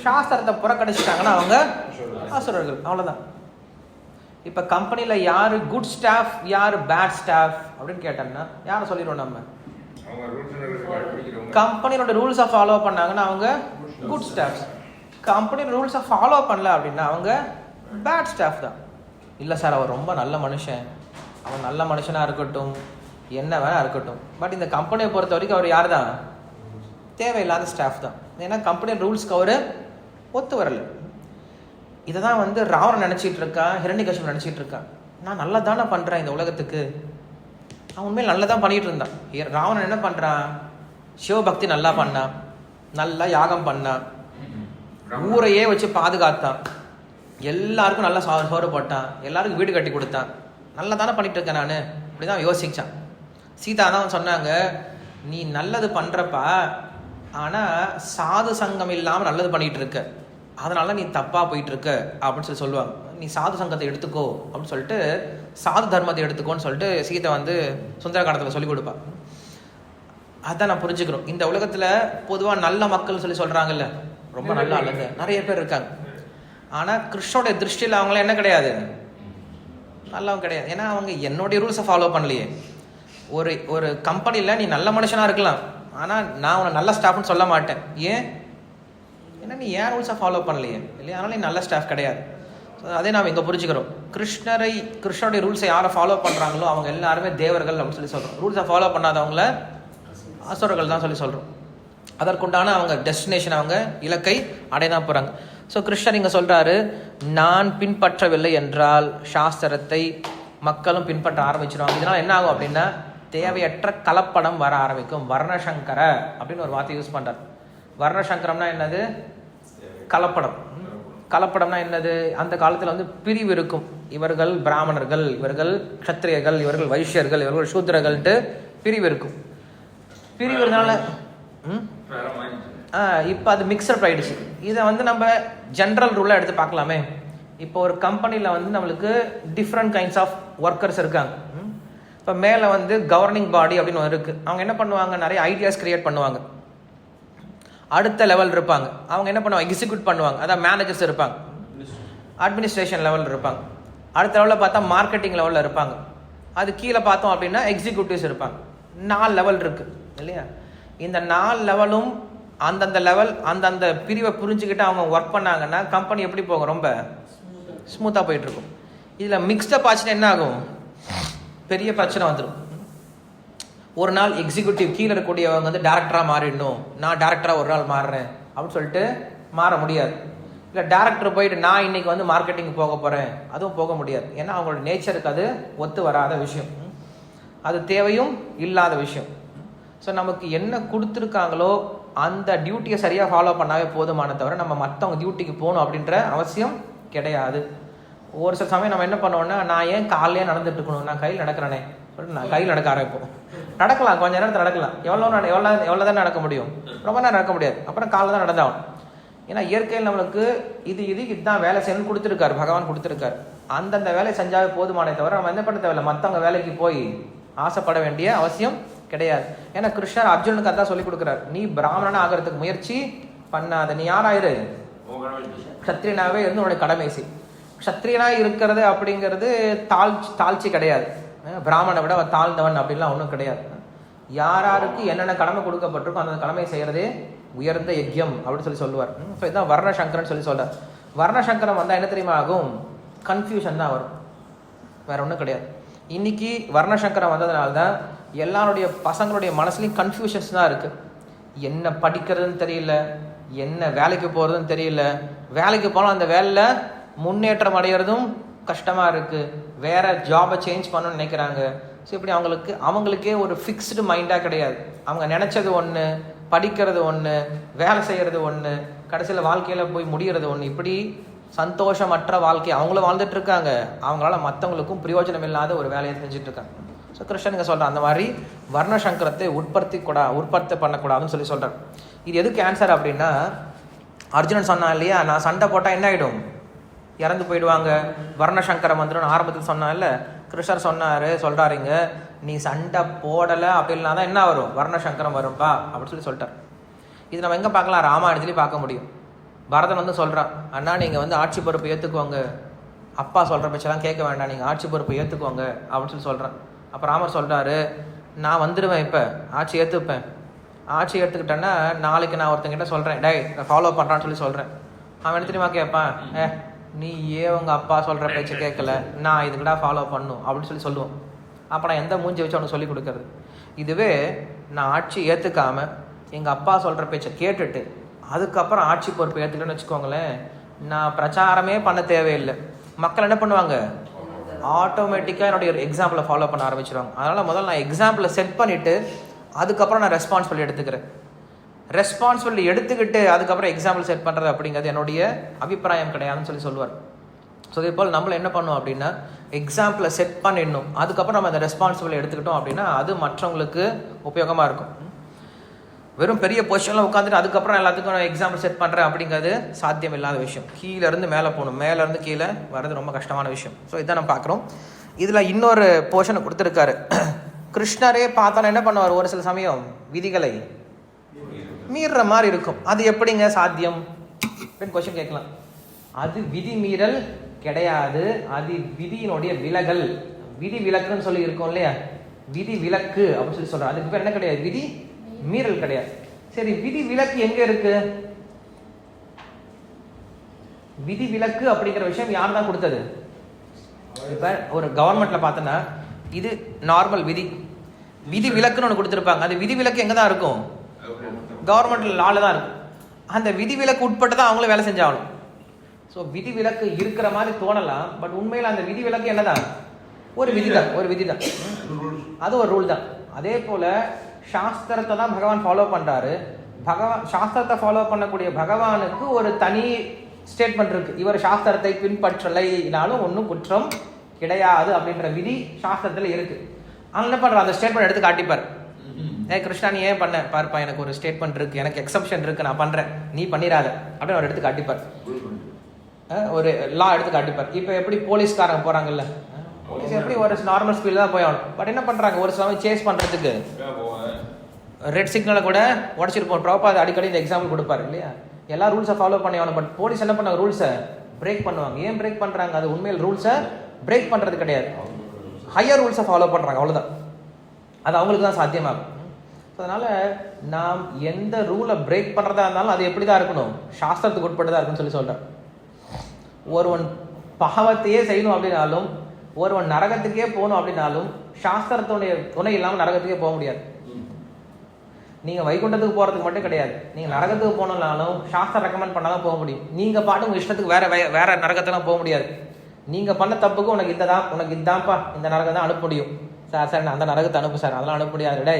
சாஸ்திரத்தை புறக்கணிச்சிட்டாங்கன்னா அவங்க அசுரர்கள். அவ்வளோதான். இப்போ கம்பெனியில் யார் குட் ஸ்டாஃப், யார் பேட் ஸ்டாஃப் அப்படின்னு கேட்டோம்னா யாரை சொல்லிடுவோம்? நம்ம கம்பெனியோட ரூல்ஸை ஃபாலோ பண்ணாங்கன்னா அவங்க குட் ஸ்டாஃப். கம்பெனியோட ரூல்ஸை ஃபாலோ பண்ணல அப்படின்னா அவங்க பேட் ஸ்டாஃப் தான். இல்லை சார், அவர் ரொம்ப நல்ல மனுஷன், அவன் நல்ல மனுஷனாக இருக்கட்டும், என்ன வேணா இருக்கட்டும், பட் இந்த கம்பெனியை பொறுத்த வரைக்கும் அவர் யார் தான்? தேவையில்லாத ஸ்டாஃப் தான். ஏன்னா கம்பெனி ரூல்ஸ்க்கு அவர் ஒத்து வரல. இதை தான் வந்து ராவணன் நினச்சிட்டு இருக்கான், ஹிரண்யகசிபு நினச்சிட்டு இருக்கான். நான் நல்லா தானே பண்ணுறேன் இந்த உலகத்துக்கு. அவன் உண்மையில் நல்லா தான் பண்ணிகிட்டு இருந்தான். ராவணன் என்ன பண்ணுறான்? சிவபக்தி நல்லா பண்ணான், நல்லா யாகம் பண்ணான், ஊரையே வச்சு பாதுகாத்தான், எல்லாருக்கும் நல்லா சோறு போட்டான், எல்லாருக்கும் வீடு கட்டி கொடுத்தான். நல்லா தானே பண்ணிட்டு இருக்கேன் நான் அப்படி தான் யோசிச்சான். சீதா தான் சொன்னாங்க, நீ நல்லது பண்ணுறப்பா, ஆனால் சாது சங்கம் இல்லாமல் நல்லது பண்ணிகிட்டு இருக்க, அதனால நீ தப்பாக போயிட்டு இருக்க அப்படின்னு சொல்லுவாங்க. நீ சாது சங்கத்தை எடுத்துக்கோ அப்படின்னு சொல்லிட்டு, சாது தர்மத்தை எடுத்துக்கோன்னு சொல்லிட்டு சீதை வந்து சுந்தரகாண்டத்தில் சொல்லிக் கொடுப்பான். அதான் நான் புரிஞ்சுக்கிறோம். இந்த உலகத்தில் பொதுவாக நல்ல மக்கள் சொல்கிறாங்கல்ல, ரொம்ப நல்ல ஆளுங்க நிறைய பேர் இருக்காங்க. ஆனால் கிருஷ்ணோடைய திருஷ்டியில் அவங்களாம் என்ன கிடையாது, நல்லவங்க கிடையாது. ஏன்னா அவங்க என்னுடைய ரூல்ஸை ஃபாலோ பண்ணலையே. ஒரு கம்பெனியில் நீ நல்ல மனுஷனாக இருக்கலாம், ஆனால் நான் உன்னை நல்ல ஸ்டாஃப்னு சொல்ல மாட்டேன். ஏன்னா நீ ஏன் ரூல்ஸை ஃபாலோ பண்ணலையே இல்லையா, அதனால நீ நல்ல ஸ்டாஃப் கிடையாது. அதே நாம் இங்கே புரிஞ்சுக்கிறோம். கிருஷ்ணருடைய ரூல்ஸை யாரை ஃபாலோ பண்ணுறாங்களோ அவங்க எல்லாருமே தேவர்கள் அப்படின்னு சொல்கிறோம். ரூல்ஸை ஃபாலோ பண்ணாதவங்கள அசுரர்கள் தான் சொல்கிறோம். அதற்குண்டான அவங்க டெஸ்டினேஷன், அவங்க இலக்கை அடையதான் போகிறாங்க. ஸோ கிருஷ்ணர் இங்கே சொல்கிறாரு, நான் பின்பற்றவில்லை என்றால் சாஸ்திரத்தை மக்களும் பின்பற்ற ஆரம்பிச்சிடுவாங்க. இதனால் என்ன ஆகும் அப்படின்னா தேவையற்ற கலப்படம் வர ஆரம்பிக்கும். வர்ணசங்கர அப்படின்னு ஒரு வார்த்தை யூஸ் பண்ணுறார். வர்ணசங்கரம்னா என்னது? கலப்படம். கலப்படம்னா என்னது? அந்த காலத்தில் வந்து பிரிவு இருக்கும். இவர்கள் பிராமணர்கள், இவர்கள் க்ஷத்ரியர்கள், இவர்கள் வைஷ்யர்கள், இவர்கள் சூத்திரர்கள்ட்டு பிரிவு இருக்கும். பிரிவு இருந்தால இப்போ அது மிக்சர் ஆயிடுச்சு. இதை வந்து நம்ம ஜென்ரல் ரூலாக எடுத்து பார்க்கலாமே. இப்போ ஒரு கம்பெனியில் வந்து நம்மளுக்கு டிஃப்ரெண்ட் கைண்ட்ஸ் ஆஃப் ஒர்க்கர்ஸ் இருக்காங்க. இப்போ மேலே வந்து கவர்னிங் பாடி அப்படின்னு ஒன்று இருக்குது. அவங்க என்ன பண்ணுவாங்க, நிறைய ஐடியாஸ் கிரியேட் பண்ணுவாங்க. அடுத்த லெவல் இருப்பாங்க, அவங்க என்ன பண்ணுவாங்க, எக்ஸிக்யூட் பண்ணுவாங்க. அதான் மேனேஜர்ஸ் இருப்பாங்க, அட்மினிஸ்ட்ரேஷன் லெவலில் இருப்பாங்க. அடுத்த லெவலில் பார்த்தா மார்க்கெட்டிங் லெவலில் இருப்பாங்க. அது கீழே பார்த்தோம் அப்படின்னா எக்ஸிக்யூட்டிவ்ஸ் இருப்பாங்க. 4 லெவல் இருக்குது இல்லையா? இந்த 4 லெவலும் அந்தந்த லெவல் அந்தந்த பிரிவை புரிஞ்சுக்கிட்டு அவங்க ஒர்க் பண்ணாங்கன்னா கம்பெனி எப்படி போகும், ரொம்ப ஸ்மூத்தாக போயிட்டுருக்கும். இதில் மிக்ஸ்டப் ஆச்சுன்னா என்ன ஆகும், பெரிய பிரச்சனை வந்துடும். ஒரு நாள் எக்ஸிக்யூட்டிவ் கீழே இருக்கக்கூடியவங்க வந்து டேரக்டராக மாறிடணும், நான் டேரக்டராக ஒரு நாள் மாறுறேன் அப்படின்னு சொல்லிட்டு மாற முடியாது. இல்லை டேரக்டர் போயிட்டு நான் இன்னைக்கு வந்து மார்க்கெட்டிங் போக போகிறேன், அதுவும் போக முடியாது. ஏன்னா அவங்களோட நேச்சருக்கு அது ஒத்து வராத விஷயம், அது தேவையும் இல்லாத விஷயம். ஸோ நமக்கு என்ன கொடுத்துருக்காங்களோ அந்த டியூட்டியை சரியாக ஃபாலோ பண்ணாவே போதுமான தவிர நம்ம மற்றவங்க டியூட்டிக்கு போகணும் அப்படின்ற அவசியம் கிடையாது. ஒரு சில சமயம் நம்ம என்ன பண்ணுவோம்னா, நான் ஏன் காலையே நடந்துட்டு இருக்கணும், நான் கையில் நடக்கிறேனே சொல்லிட்டு நான் கையில் நடக்க ஆரம்பிப்போம். நடக்கலாம், கொஞ்ச நேரத்தில் நடக்கலாம். எவ்வளோ தான் நடக்க முடியும், ரொம்ப நேரம் நடக்க முடியாது. அப்புறம் காலையில் தான் நடந்தாகணும். ஏன்னா இயற்கையில் நம்மளுக்கு இதுதான் வேலை செய்யணும்னு கொடுத்துருக்காரு, பகவான் கொடுத்துருக்காரு. அந்தந்த வேலை செஞ்சாவே போதுமானே தவிர நம்ம என்ன பண்ண தேவையில்லை, மற்றவங்க வேலைக்கு போய் ஆசைப்பட வேண்டிய அவசியம் கிடையாது. ஏன்னா கிருஷ்ணர் அர்ஜுனுக்கு அதான் சொல்லி கொடுக்குறாரு, நீ பிராமணனா ஆகிறதுக்கு முயற்சி பண்ணாத, நீ யாராயிரு, க்ஷத்ரியனாவே இருந்து உன்னுடைய கடமை செய். க்ஷத்ரியனா இருக்கிறது அப்படிங்கிறது தாழ்ச்சி கிடையாது. பிராமணனை விட தாழ்ந்தவன் அப்படின்லாம் ஒன்றும் கிடையாது. யாருக்கு என்னென்ன கடமை கொடுக்கப்பட்டிருக்கோ அந்த கடமை செய்யறதே உயர்ந்த யஜ்யம் அப்படின்னு சொல்லுவார். ஸோ இதுதான் வர்ணசங்கரன் சொல்றார். வர்ணசங்கரம் வந்தால் என்ன தெரியுமா ஆகும், கன்ஃபியூஷன் தான் வரும், வேற ஒன்றும் கிடையாது. இன்னைக்கு வர்ணசங்கரம் வந்ததுனால தான் எல்லாருடைய பசங்களுடைய மனசுலையும் கன்ஃபியூஷன்ஸ் தான் இருக்குது. என்ன படிக்கிறதுன்னு தெரியல, என்ன வேலைக்கு போகிறதுன்னு தெரியல, வேலைக்கு போனால் அந்த வேலையில் முன்னேற்றம் அடைகிறதும் கஷ்டமாக இருக்குது, வேற ஜாபை சேஞ்ச் பண்ணணும்னு நினைக்கிறாங்க. ஸோ இப்படி அவங்களுக்கே ஒரு ஃபிக்ஸ்டு மைண்டாக கிடையாது. அவங்க நினச்சது ஒன்று, படிக்கிறது ஒன்று, வேலை செய்கிறது ஒன்று, கடைசியில் வாழ்க்கையில் போய் முடிகிறது ஒன்று. இப்படி சந்தோஷமற்ற வாழ்க்கை அவங்களும் வாழ்ந்துட்டு இருக்காங்க, அவங்களால மற்றவங்களுக்கும் பிரயோஜனம் இல்லாத ஒரு வேலையை செஞ்சுட்டு இருக்காங்க. ஸோ கிருஷ்ணனுங்க சொல்கிறான், அந்த மாதிரி வர்ணசங்கரத்தை உற்பத்தி பண்ணக்கூடாதுன்னு சொல்கிறார். இது எதுக்கு ஆன்சர் அப்படின்னா, அர்ஜுனன் சொன்னான் இல்லையா, நான் சண்டை போட்டால் என்ன ஆகிடும், இறந்து போயிடுவாங்க, வர்ணசங்கரம் வந்துடும் ஆரம்பத்தில் சொன்னான்ல. கிருஷ்ணர் சொல்கிறாருங்க, நீ சண்டை போடலை அப்படின்னா தான் என்ன வரும், வர்ணசங்கரம் வரும்பா அப்படின்னு சொல்லிட்டார். இது நம்ம எங்கே பார்க்கலாம், ராமாயணத்துலேயும் பார்க்க முடியும். பரதன் வந்து சொல்கிறான், அண்ணா நீங்கள் வந்து ஆட்சி பொறுப்பை ஏற்றுக்குவாங்க, அப்பா சொல்கிற பேச்செல்லாம் கேட்க வேண்டாம், நீங்கள் ஆட்சி பொறுப்பை ஏற்றுக்குவாங்க அப்படின்னு சொல்கிறான். அப்போ ராமர் சொல்கிறாரு, நான் வந்துடுவேன், இப்போ ஆட்சி ஏற்றுப்பேன், ஆட்சி ஏற்றுக்கிட்டேன்னா நாளைக்கு நான் ஒருத்தங்கிட்ட சொல்கிறேன், டேய் நான் ஃபாலோ பண்ணுறான்னு சொல்கிறேன். அவன் என்ன தெரியுமா கேட்பான், நீ ஏன் உங்கள் அப்பா சொல்கிற பேச்சு கேட்கல, நான் இதுக்கிட்ட ஃபாலோ பண்ணும் அப்படின்னு சொல்லுவோம். அப்போ நான் எந்த மூஞ்சி வச்சு அவனுக்கு சொல்லி கொடுக்கறது. இதுவே நான் ஆட்சி ஏற்றுக்காமல் எங்கள் அப்பா சொல்கிற பேச்சை கேட்டுட்டு அதுக்கப்புறம் ஆட்சி பொறுப்பு ஏற்றுக்கணும்னு வச்சுக்கோங்களேன், நான் பிரச்சாரமே பண்ண தேவையில்லை. மக்கள் என்ன பண்ணுவாங்க, ஆட்டோமேட்டிக்காக என்னுடைய எக்ஸாம்பிளை ஃபாலோ பண்ண ஆரம்பிச்சிடுவாங்க. அதனால் முதல்ல நான் எக்ஸாம்பிளை செட் பண்ணிவிட்டு அதுக்கப்புறம் நான் ரெஸ்பான்சிபிலிட்டி எடுத்துக்கிறேன். ரெஸ்பான்சிபிலிட்டி எடுத்துக்கிட்டு அதுக்கப்புறம் எக்ஸாம்பிள் செட் பண்ணுறது அப்படிங்கிறது என்னுடைய அபிப்பிராயம் கிடையாதுன்னு சொல்லுவார். ஸோ இதே போல் நம்மள என்ன பண்ணுவோம் அப்படின்னா, எக்ஸாம்பிளை செட் பண்ணிடணும். அதுக்கப்புறம் நம்ம அந்த ரெஸ்பான்சிபிலிட்டி எடுத்துக்கிட்டோம் அப்படின்னா அது மற்றவங்களுக்கு உபயோகமாக இருக்கும். வெறும் பெரிய பொசிஷனில் உட்காந்துட்டு அதுக்கப்புறம் எல்லாத்துக்கும் நான் எக்ஸாம்பிள் செட் பண்ணுறேன் அப்படிங்கிறது சாத்தியம் இல்லாத விஷயம். கீழேருந்து மேலே போகணும், மேலேருந்து கீழே வர்றது ரொம்ப கஷ்டமான விஷயம். ஸோ இதான் நம்ம பார்க்குறோம். இதில் இன்னொரு போர்ஷனை கொடுத்துருக்காரு. கிருஷ்ணரே பார்த்தோன்னா என்ன பண்ணுவார், ஒரு சில சமயம் விதிகளை மீறுற மாதிரி இருக்கும். அது எப்படிங்க சாத்தியம் அப்படின்னு கொஸ்டின் கேட்கலாம். அது விதி மீறல் கிடையாது, அது விதியினுடைய விலகல். விதி விலக்குன்னு சொல்லி இருக்கோம் இல்லையா, விதி விலக்கு அப்படின்னு சொல்லி சொல்கிறோம். அதுக்கு பேர் என்ன கிடையாது, விதி மீறல் கிடையாது. சரி, விதி விலக்கு எங்க இருக்கு? விதி விலக்கு அப்படிங்கிற விஷயம் யார் தான் கொடுத்தது? இப்ப ஒரு கவர்மெண்ட்ல பார்த்தோன்னா இது நார்மல் விதி, விதி விலக்குன்னு ஒன்று கொடுத்துருப்பாங்க. அந்த விதி விலக்கு எங்க தான் இருக்கும்? கவர்மெண்ட்ல லால தான் இருக்கும். அந்த விதி விலக்கு உட்பட்டு தான் அவங்களும் வேலை செஞ்சாகணும். ஸோ விதி விலக்கு இருக்கிற மாதிரி தோணலாம், பட் உண்மையில் அந்த விதி விலக்கு என்னதான், ஒரு விதி தான், ஒரு விதி தான், அது ஒரு ரூல் தான். அதே போல சாஸ்திரத்தை தான் பகவான் ஃபாலோ பண்றாரு. சாஸ்திரத்தை ஃபாலோ பண்ணக்கூடிய பகவானுக்கு ஒரு தனி ஸ்டேட்மெண்ட் இருக்கு, இவர் சாஸ்திரத்தை பின்பற்றலைனாலும் ஒன்றும் குற்றம் கிடையாது அப்படின்ற விதி சாஸ்திரத்தில் இருக்கு. அவங்க என்ன பண்றாரு, அந்த ஸ்டேட்மெண்ட் எடுத்து காட்டிப்பார். கிருஷ்ணா நீ ஏன் பண்ண பாருப்பா, எனக்கு ஒரு ஸ்டேட்மெண்ட் இருக்கு, எனக்கு எக்ஸப்ஷன் இருக்கு, நான் பண்றேன், நீ பண்ணிடாத அப்படின்னு அவர் எடுத்து காட்டிப்பார். ஒரு லா எடுத்து காட்டிப்பார். இப்போ எப்படி போலீஸ்காரங்க போறாங்கல்ல, போலீஸ் எப்படி ஒரு நார்மல் ஸ்பீடில் தான் போய் ஆகணும். பட் என்ன பண்றாங்க, ஒரு சமயம் சேஸ் பண்றதுக்கு ரெட் சிக்னலை கூட உடச்சிருப்போம். ப்ராப்பராக அடிக்கடி இந்த எக்ஸாம்பிள் கொடுப்பாரு இல்லையா, எல்லா ரூல்ஸை ஃபாலோ பண்ணி ஆகணும். பட் போலீஸ் என்ன பண்ணாங்க, ரூல்ஸை பிரேக் பண்ணுவாங்க. ஏன் பிரேக் பண்றாங்க, அது உண்மையில் ரூல்ஸை பிரேக் பண்றது கிடையாது, ஹையர் ரூல்ஸை ஃபாலோ பண்றாங்க, அவ்வளோதான். அது அவங்களுக்கு தான் சாத்தியமாகும். அதனால நாம் எந்த ரூலை பிரேக் பண்றதா இருந்தாலும் அது எப்படி தான் இருக்கணும், சாஸ்திரத்துக்கு உட்பட்டு தான் இருக்குன்னு சொல்றேன். ஒருவன் பாவத்தையே செய்யணும் அப்படின்னாலும், ஒருவன் நரகத்துக்கே போகணும் அப்படின்னாலும் சாஸ்திரத்துடைய துணை இல்லாமல் நரகத்துக்கே போக முடியாது. நீங்க வைகுண்டத்துக்கு போறதுக்கு மட்டும் கிடையாது, நீங்க நரகத்துக்கு போனாலும் சாஸ்திரம் ரெக்கமெண்ட் பண்ணாதான் போக முடியும். நீங்க பாட்டு உங்க இஷ்டத்துக்கு வேற நரகத்தெல்லாம் போக முடியாது. நீங்க பண்ண தப்புக்கு உனக்கு இதான்ப்பா இந்த நரகம் தான் அனுப்ப முடியும். சார் நான் அந்த நரகத்தை அனுப்பு சார், அதெல்லாம் அனுப்ப முடியாது. டே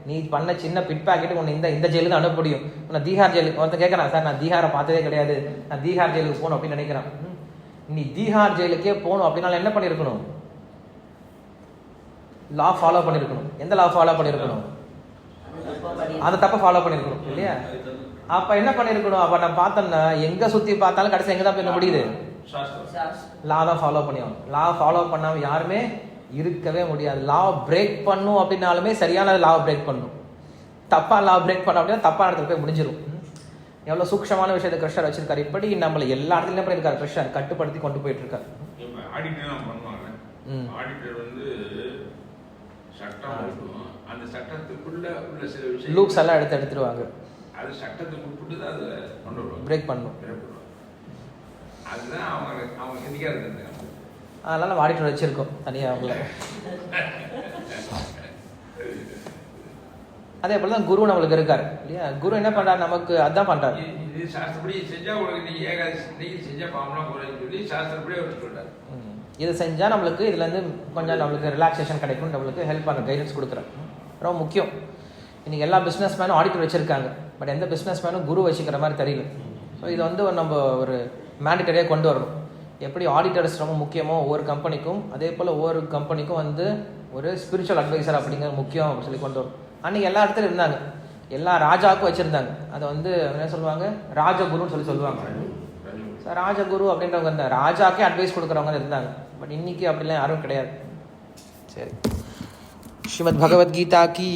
நீ பண்ண சின்ன பிட் பாக்கெட்டு உன்னை இந்த ஜெயிலுக்கு தான் அனுப்ப முடியும். உன்னை தீஹார் ஜெயிலுக்கு ஒருத்தன் கேட்கறான், சார் நான் தீஹாரை பார்த்ததே கிடையாது, நான் தீஹார் ஜெயிலுக்கு போகணும் அப்படின்னு நினைக்கிறான். நீ தீஹார் ஜெயிலுக்கே போகணும் அப்படின்னால என்ன பண்ணிருக்கணும், லா ஃபாலோ பண்ணிருக்கணும். எந்த லா ஃபாலோ பண்ணிருக்கணும், அந்த தப்பை ஃபாலோ பண்ணிருக்கணும் இல்லையா. அப்ப என்ன பண்ணிருக்கணும், அப்ப நான் பார்த்தோம்னா எங்க சுத்தி பார்த்தாலும் கடைசி எங்க தான் போய் முடியுது, லா தான் ஃபாலோ பண்ணியாகும். லா ஃபாலோ பண்ணாம யாருமே இருக்கவே முடியாது. லா பிரேக் பண்ணும் அப்படின்னாலுமே சரியான லா பிரேக் பண்ணும். தப்பா லா பிரேக் பண்ண அப்படின்னா தப்பான இடத்துல போய் முடிஞ்சிடும். எவ்வளவு சூக்ஷமான விஷயத்தை கிருஷ்ணர் வச்சிருக்காரு. இப்படி நம்மள எல்லா இடத்துலயும் என்ன பண்ணிருக்காரு, கிருஷ்ணர் கட்டுப்படுத்தி கொண்டு போயிட்டு இருக்காரு. ஆடிட்டர் வந்து சட்டம் அந்த சட்டத்துக்குள்ள உள்ள சில விஷயம் லூப்ஸ் எல்லாம் எடுத்துருவாங்க. அது சட்டத்துக்கு உட்பட்டு தான் அதை கொண்டு வருவாங்க, பிரேக் பண்ணும். அதுதான் அவங்க ஹிந்திக்காக இருக்காங்க. அதனால நம்ம ஆடிட்டர் வச்சிருக்கோம் தனியா அவங்கள. அதே போலதான் குரு நம்மளுக்கு இருக்காரு இல்லையா. குரு என்ன பண்றாரு, நமக்கு அதான் பண்றாரு. இது சாஸ்திரப்படி செஞ்சா உங்களுக்கு நீங்க ஏகாதசி இன்னைக்கு செஞ்சா பாவம்லாம் குறைன்னு சொல்லி சாஸ்திரப்படி அவர் சொல்றாரு. இதை செஞ்சா நம்மளுக்கு இதுல இருந்து கொஞ்சம் நம்மளுக்கு ரிலாக்ஸேஷன் கிடைக்கும், நம்மளுக்கு ஹெல்ப் பண்ண கைடன்ஸ் கொடுக்குறேன். ரொம்ப முக்கியம். இன்னைக்கு எல்லா பிஸ்னஸ் மேனும் ஆடிட்டர் வச்சிருக்காங்க, பட் எந்த பிஸ்னஸ் மேனும் குரு வச்சுக்கிற மாதிரி தெரியல. ஸோ இது வந்து நம்ம ஒரு மேண்டிட்டரியாக கொண்டு வரணும். எப்படி ஆடிட்டர்ஸ் ரொம்ப முக்கியமோ ஒவ்வொரு கம்பெனிக்கும், அதே போல் ஒவ்வொரு கம்பெனிக்கும் வந்து ஒரு ஸ்பிரிச்சுவல் அட்வைசர் அப்படிங்கிற முக்கியம் அப்படின்னு சொல்லி கொண்டு வரும். அன்றைக்கி எல்லா இடத்துலையும் இருந்தாங்க, எல்லா ராஜாவுக்கும் வச்சுருந்தாங்க. அதை வந்து என்ன சொல்லுவாங்க, ராஜகுருன்னு சொல்லுவாங்க. ஸோ ராஜகுரு அப்படின்றவங்க இருந்தாங்க, ராஜாக்கே அட்வைஸ் கொடுக்குறவங்க இருந்தாங்க. பட் இன்னைக்கு அப்படிலாம் யாரும் கிடையாது. சரி, ஸ்ரீமத் பகவத்கீதா கி